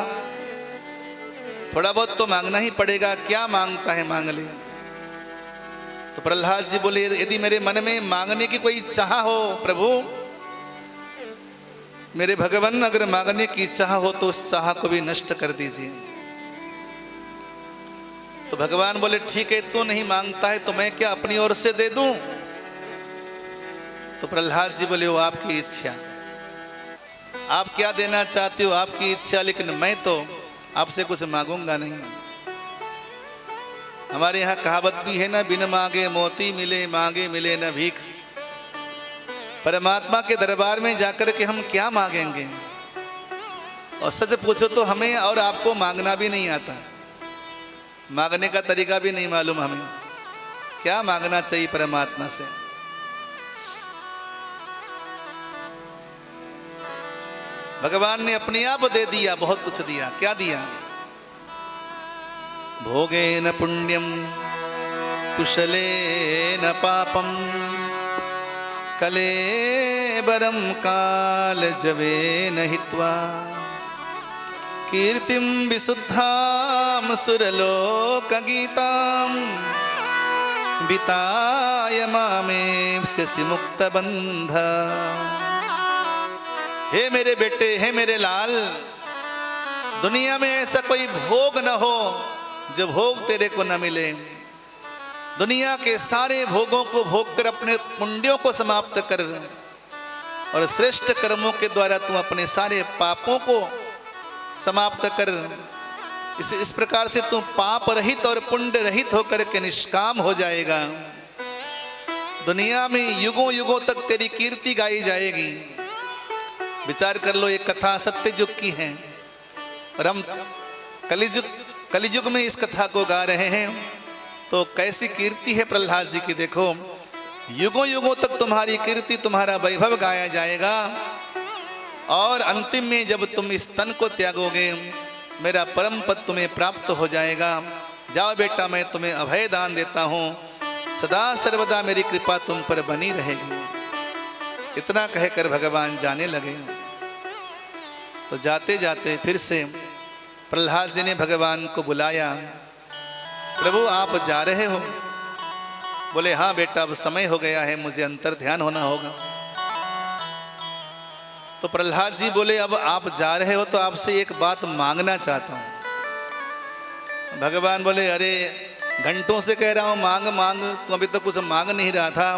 [SPEAKER 1] थोड़ा बहुत तो मांगना ही पड़ेगा। क्या मांगता है मांग ले। तो प्रहलाद जी बोले यदि मेरे मन में मांगने की कोई चाह हो प्रभु, मेरे भगवान, अगर मांगने की चाह हो तो उस चाह को भी नष्ट कर दीजिए। तो भगवान बोले ठीक है, तू नहीं मांगता है तो मैं क्या अपनी ओर से दे दूं। तो प्रहलाद जी बोले वो आपकी इच्छा, आप क्या देना चाहते हो आपकी इच्छा, लेकिन मैं तो आपसे कुछ मांगूंगा नहीं। हमारे यहाँ कहावत भी है ना, बिन मांगे मोती मिले, मांगे मिले न भीख। परमात्मा के दरबार में जाकर के हम क्या मांगेंगे। और सच पूछो तो हमें और आपको मांगना भी नहीं आता, मांगने का तरीका भी नहीं मालूम हमें, क्या मांगना चाहिए परमात्मा से। भगवान ने अपने आप दे दिया, बहुत कुछ दिया। क्या दिया। भोगेन पुण्यम कुशलेन पापम, कलेबरम कालजवेन हित्वा, कीर्तिम विशुद्धाम सुरलोकगीताम, विताय मामेप्स्यसि मुक्तबंधा। हे मेरे बेटे, हे मेरे लाल, दुनिया में ऐसा कोई भोग न हो जो भोग तेरे को न मिले। दुनिया के सारे भोगों को भोग कर अपने पुण्यों को समाप्त कर और श्रेष्ठ कर्मों के द्वारा तू अपने सारे पापों को समाप्त कर। इस प्रकार से तू पाप रहित और पुण्य रहित होकर के निष्काम हो जाएगा। दुनिया में युगों युगों तक तेरी कीर्ति गाई जाएगी। विचार कर लो, ये कथा सत्य युग की है और हम कलियुग में इस कथा को गा रहे हैं, तो कैसी कीर्ति है प्रहलाद जी की। देखो, युगों युगों तक तुम्हारी कीर्ति, तुम्हारा वैभव गाया जाएगा और अंतिम में जब तुम इस तन को त्यागोगे, मेरा परम पद तुम्हें प्राप्त हो जाएगा। जाओ बेटा, मैं तुम्हें अभय दान देता हूँ, सदा सर्वदा मेरी कृपा तुम पर बनी रहेगी। इतना कहकर भगवान जाने लगे। तो जाते जाते फिर से प्रहलाद जी ने भगवान को बुलाया, प्रभु आप जा रहे हो। बोले हाँ बेटा, अब समय हो गया है, मुझे अंतर ध्यान होना होगा। तो प्रहलाद जी बोले अब आप जा रहे हो तो आपसे एक बात मांगना चाहता हूं। भगवान बोले अरे घंटों से कह रहा हूं मांग मांग, तू अभी तक कुछ मांग नहीं रहा था,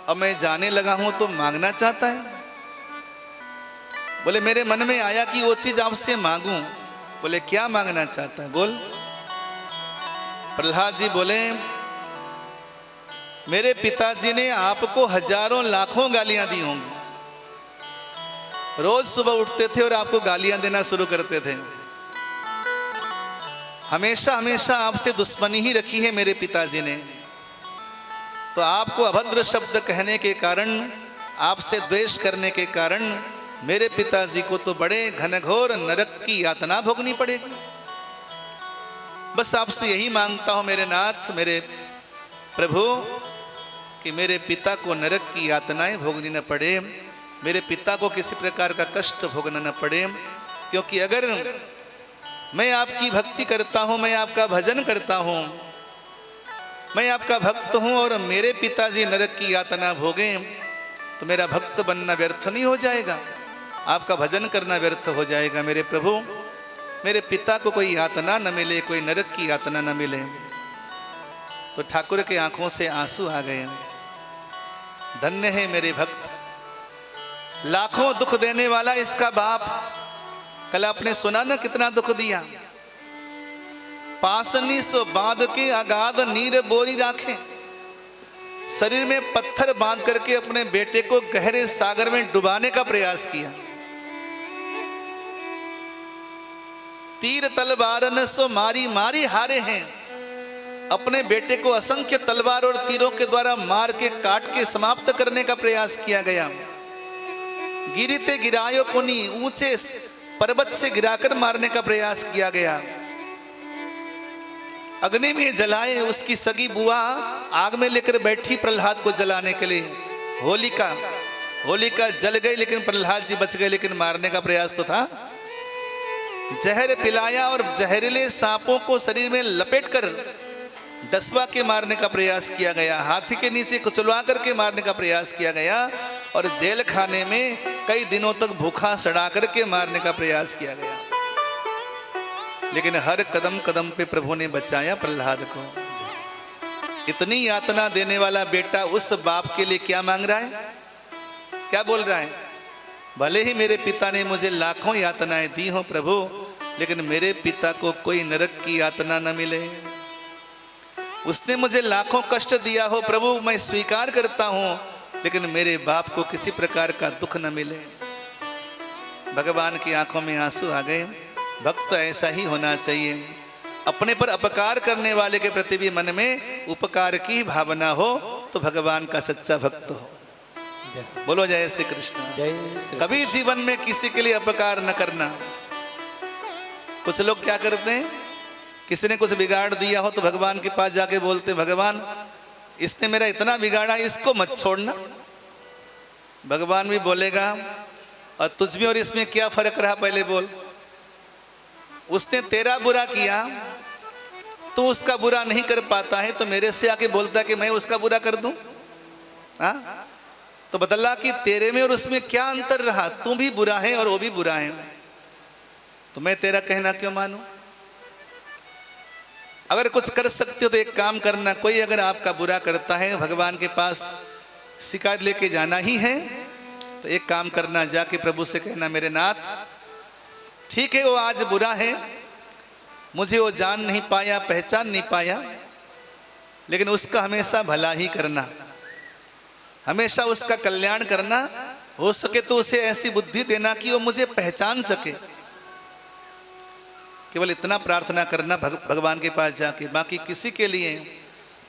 [SPEAKER 1] अब मैं जाने लगा हूं तो मांगना चाहता है। बोले मेरे मन में आया कि वो चीज आपसे मांगूं। बोले क्या मांगना चाहता है बोल। प्रहलाद जी बोले मेरे पिताजी ने आपको हजारों लाखों गालियां दी होंगी। रोज सुबह उठते थे और आपको गालियां देना शुरू करते थे। हमेशा हमेशा आपसे दुश्मनी ही रखी है मेरे पिताजी ने। तो आपको अभद्र शब्द कहने के कारण, आपसे द्वेष करने के कारण मेरे पिताजी को तो बड़े घनघोर नरक की यातना भोगनी पड़ेगी। बस आपसे यही मांगता हूं मेरे नाथ, मेरे प्रभु, कि मेरे पिता को नरक की यातनाएं भोगनी न पड़े, मेरे पिता को किसी प्रकार का कष्ट भोगना न पड़े। क्योंकि अगर मैं आपकी भक्ति करता हूं, मैं आपका भजन करता हूं, मैं आपका भक्त हूं और मेरे पिताजी नरक की यातना भोगें, तो मेरा भक्त बनना व्यर्थ नहीं हो जाएगा, आपका भजन करना व्यर्थ हो जाएगा। मेरे प्रभु, मेरे पिता को कोई यातना न मिले, कोई नरक की यातना न मिले। तो ठाकुर के आंखों से आंसू आ गए। धन्य है मेरे भक्त, लाखों दुख देने वाला इसका बाप। कल आपने सुना ना कितना दुख दिया। पासनी सो बांध के अगाध नीर बोरी राखे, शरीर में पत्थर बांध करके अपने बेटे को गहरे सागर में डुबाने का प्रयास किया। तीर तलवारन सो मारी मारी हारे हैं, अपने बेटे को असंख्य तलवार और तीरों के द्वारा मार के काट के समाप्त करने का प्रयास किया गया। गिरते गिरायो पुनी, ऊंचे पर्वत से गिराकर मारने का प्रयास किया गया। अग्नि में जलाए, उसकी सगी बुआ आग में लेकर बैठी प्रहलाद को जलाने के लिए। होलिका जल गई लेकिन प्रहलाद जी बच गए, लेकिन मारने का प्रयास तो था। जहर पिलाया और जहरीले सांपों को शरीर में लपेटकर डसवा के मारने का प्रयास किया गया। हाथी के नीचे कुचलवा करके मारने का प्रयास किया गया और जेल खाने में कई दिनों तक भूखा सड़ा करके मारने का प्रयास किया गया। लेकिन हर कदम कदम पे प्रभु ने बचाया प्रहलाद को। इतनी यातना देने वाला बेटा उस बाप के लिए क्या मांग रहा है, क्या बोल रहा है? भले ही मेरे पिता ने मुझे लाखों यातनाएं दी हो प्रभु, लेकिन मेरे पिता को कोई नरक की यातना न मिले। उसने मुझे लाखों कष्ट दिया हो प्रभु, मैं स्वीकार करता हूं, लेकिन मेरे बाप को किसी प्रकार का दुख न मिले। भगवान की आंखों में आंसू आ गए। भक्त ऐसा ही होना चाहिए, अपने पर अपकार करने वाले के प्रति भी मन में उपकार की भावना हो तो भगवान का सच्चा भक्त हो। बोलो जय श्री कृष्ण। कभी जीवन में किसी के लिए अपकार न करना। कुछ लोग क्या करते हैं, किसी ने कुछ बिगाड़ दिया हो तो भगवान के पास जाके बोलते, भगवान इसने मेरा इतना बिगाड़ा, इसको मत छोड़ना। भगवान भी बोलेगा, और तुझ में और इसमें क्या फर्क रहा, पहले बोल। उसने तेरा बुरा किया, तू उसका बुरा नहीं कर पाता है, तो मेरे से आके बोलता कि मैं उसका बुरा कर दूं। हाँ, तो बदला कि तेरे में और उसमें क्या अंतर रहा, तू भी बुरा है और वो भी बुरा है, तो मैं तेरा कहना क्यों मानूं? अगर कुछ कर सकते हो तो एक काम करना, कोई अगर आपका बुरा करता है, भगवान के पास शिकायत लेके जाना ही है, तो एक काम करना, जाके प्रभु से कहना, मेरे नाथ ठीक है वो आज बुरा है, मुझे वो जान नहीं पाया, पहचान नहीं पाया, लेकिन उसका हमेशा भला ही करना, हमेशा उसका कल्याण करना। हो सके तो उसे ऐसी बुद्धि देना कि वो मुझे पहचान सके। केवल इतना प्रार्थना करना भगवान के पास जाके, बाकी किसी के लिए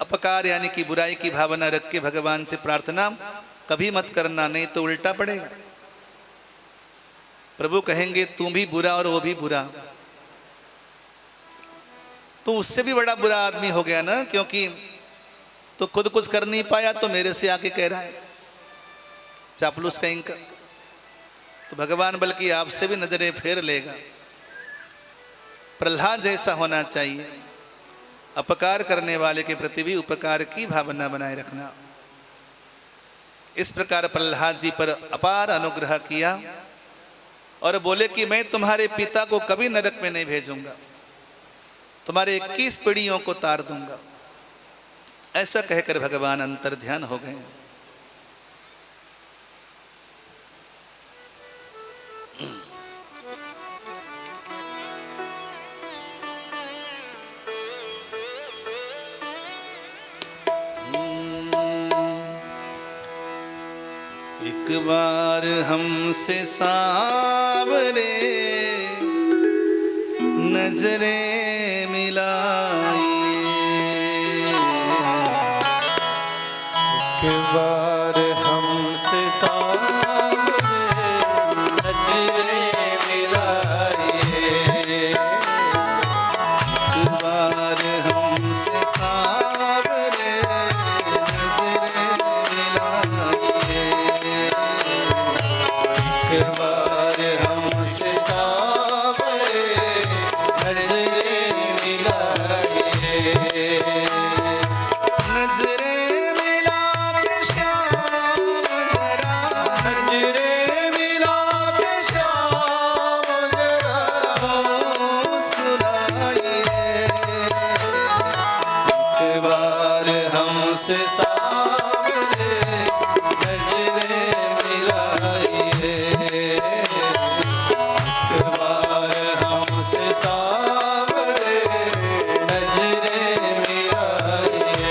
[SPEAKER 1] अपकार यानी कि बुराई की भावना रख के भगवान से प्रार्थना कभी मत करना, नहीं तो उल्टा पड़ेगा। प्रभु कहेंगे तू भी बुरा और वो भी बुरा, तो उससे भी बड़ा बुरा आदमी हो गया ना, क्योंकि तो खुद कुछ कर नहीं पाया तो मेरे से आके कह रहा है, चापलूस कहीं का। तो भगवान बल्कि आपसे भी नजरें फेर लेगा। प्रहलाद जैसा होना चाहिए, अपकार करने वाले के प्रति भी उपकार की भावना बनाए रखना। इस प्रकार प्रहलाद जी पर अपार अनुग्रह किया और बोले कि मैं तुम्हारे पिता को कभी नरक में नहीं भेजूंगा, तुम्हारे 21 पीढ़ियों को तार दूंगा। ऐसा कहकर भगवान अंतर ध्यान हो गए। एक बार हमसे सावरे नजरें मिलाई,
[SPEAKER 2] एक बार हमसे सावरे नजरें मिलाई,
[SPEAKER 1] एक बार हमसे सावरे नजरें मिलाई,
[SPEAKER 2] एक बार हमसे सावरे नजरें मिलाई। हमसे सावरे नजरे मिलाइए, एक बार हमसे सावरे नजरे मिलाइए।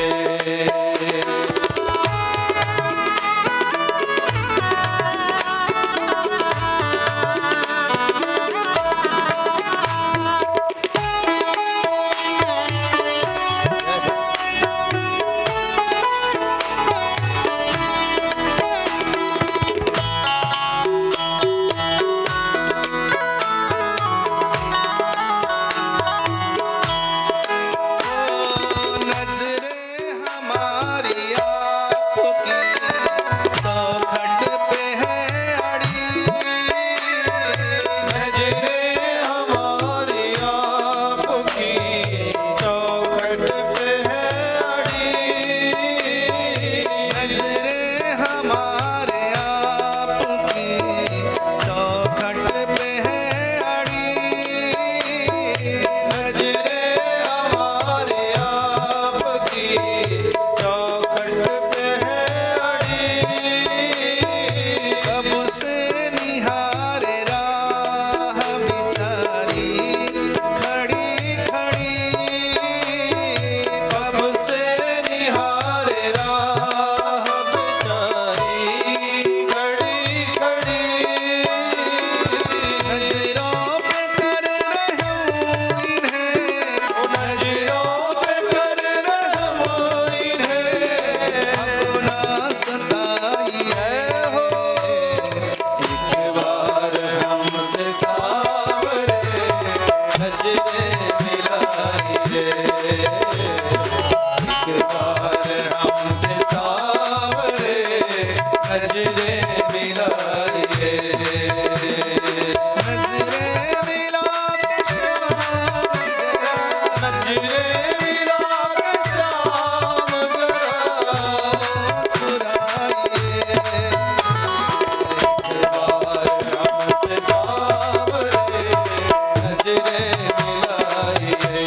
[SPEAKER 1] नजरें हमारी आपकी तो खट पे है अड़ी,
[SPEAKER 2] नजरें हमारी आपकी चौखट पे है अड़ी,
[SPEAKER 1] नजरें हमारे आपकी चौखट पे है अड़ी,
[SPEAKER 2] नजरें हमारी आपकी चौखट पे है अड़ी।
[SPEAKER 1] कब से निहारे राह बिचारी खड़ी खड़ी,
[SPEAKER 2] कब से निहारे राह बेचारी खड़ी खड़ी,
[SPEAKER 1] नजरों पे कर रहूं इन्हें,
[SPEAKER 2] नजरों पे कर रहम इन्हें,
[SPEAKER 1] अपना सताइए हो,
[SPEAKER 2] एक बार हमसे सावरे नजरे मिलाइए, एक बार हमसे सावरे नजरे मिलाइए।
[SPEAKER 1] नजरें मिला के शाम जरा
[SPEAKER 2] नजरे मिला के शाम जरा
[SPEAKER 1] मुस्कुराइए,
[SPEAKER 2] एक बार हमसे सावरे नजरे मिलाइए,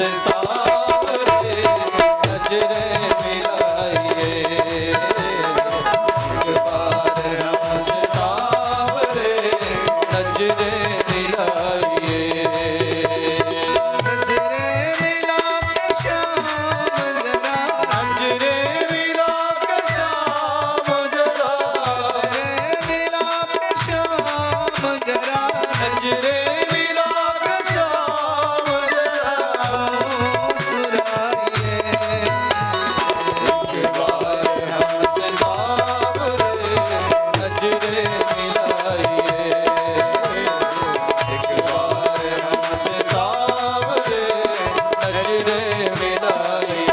[SPEAKER 2] हमसे सावरे नजरे मिलाइए, एक बार हमसे सावरे नजरे मिलाइए।
[SPEAKER 1] नजरे मिला के शाम जरा,
[SPEAKER 2] नजरे मिला के शाम जरा,
[SPEAKER 1] मिला के शाम जरा,
[SPEAKER 2] नजरे मिला के शाम जरा,
[SPEAKER 1] मुस्कुराइए।
[SPEAKER 2] एक बार हमसे सावरे नजरे मिलाइए, एक बार हमसे सावरे नजरे मिलाइए।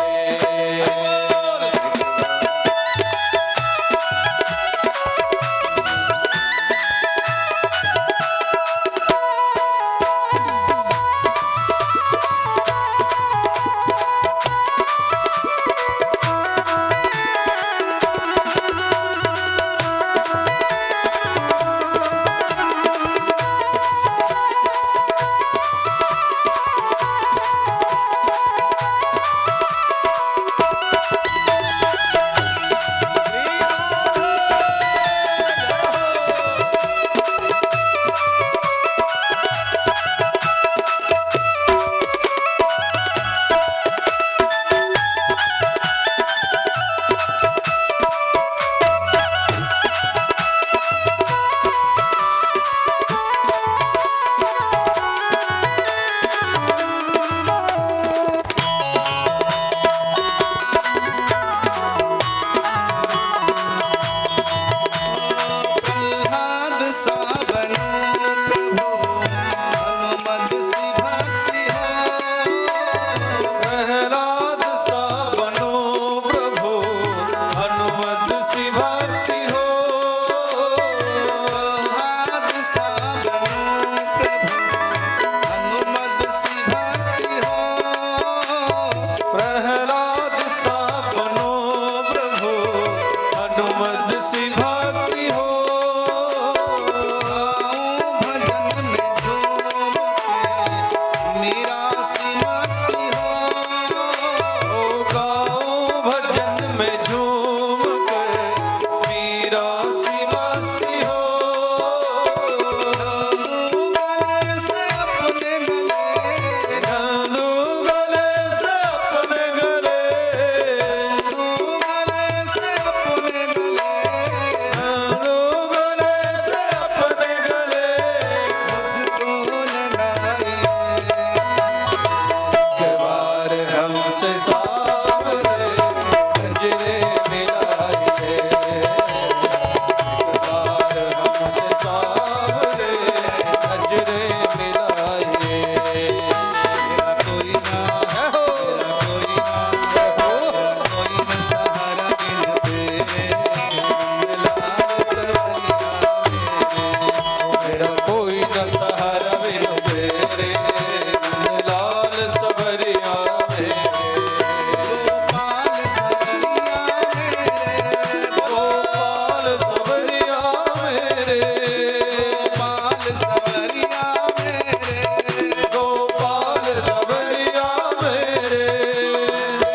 [SPEAKER 1] प्रह्लाद सा बनो प्रभु, हनुमत सी भक्ति हो।
[SPEAKER 2] प्रहलाद सा बनो प्रभु, हनुमत सी भक्ति हो।
[SPEAKER 1] प्रह्लाद सा बनो प्रभु, हनुमत सी भक्ति हो।
[SPEAKER 2] प्रहलाद सा बनो प्रभु, हनुमत सी भक्ति हो।
[SPEAKER 1] भजन में झूम के मीरा सी मस्ती हो।
[SPEAKER 2] ओ गाओ भजन में झूम कर मीरा सी मस्ती हो।
[SPEAKER 1] गले से अपने गले,
[SPEAKER 2] डालू गले से अपने गले,
[SPEAKER 1] गले से अपने गले,
[SPEAKER 2] डालू गले से अपने गले।
[SPEAKER 1] मुझको लगाइए।
[SPEAKER 2] एक बार हमसे सावरे नजरे मिलाइए, एक बार हमसे सावरे नजरे मिलाइए।
[SPEAKER 1] मेरा कोई ना, मेरा कोई ना, मेरा कोई न सहारा बिन तेरे, लाल सवरिया
[SPEAKER 2] मेरा कोई न सहारा बिन तेरे, लाल सवरिया मेरे।
[SPEAKER 1] गोपाल सवरिया मेरे,
[SPEAKER 2] गोपाल सवरिया मेरे,
[SPEAKER 1] गोपाल सवरिया मेरे,
[SPEAKER 2] गोपाल सवरिया मेरे।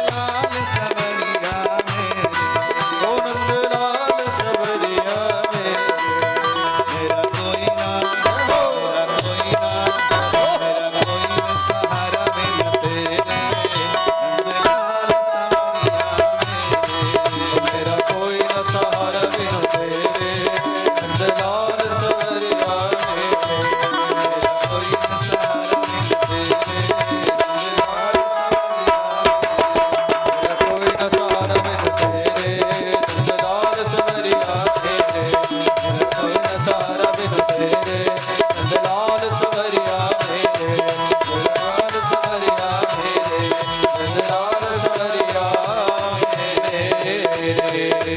[SPEAKER 1] लाल सवरिया मेरे।
[SPEAKER 2] ओ नंदलाल सवरिया मेरे।
[SPEAKER 1] मेरा कोई ना, मेरा कोई ना, मेरा कोई न सहारा बिन तेरे, नंदलाल सवरिया मेरे।
[SPEAKER 2] मेरा कोई न सहारा बिन तेरे, नंदलाल सवरिया मेरे।
[SPEAKER 1] मेरा कोई न सहारा बिन तेरे, नंदलाल सवरिया
[SPEAKER 2] मेरा कोई न सहारा बिन तेरे, नंदलाल सवरिया मेरे। मेरा कोई न सहारा बिन तेरे, नंदलाल सवरिया मेरे। नंदलाल सवरिया मेरे, नंदलाल सवरिया मेरे।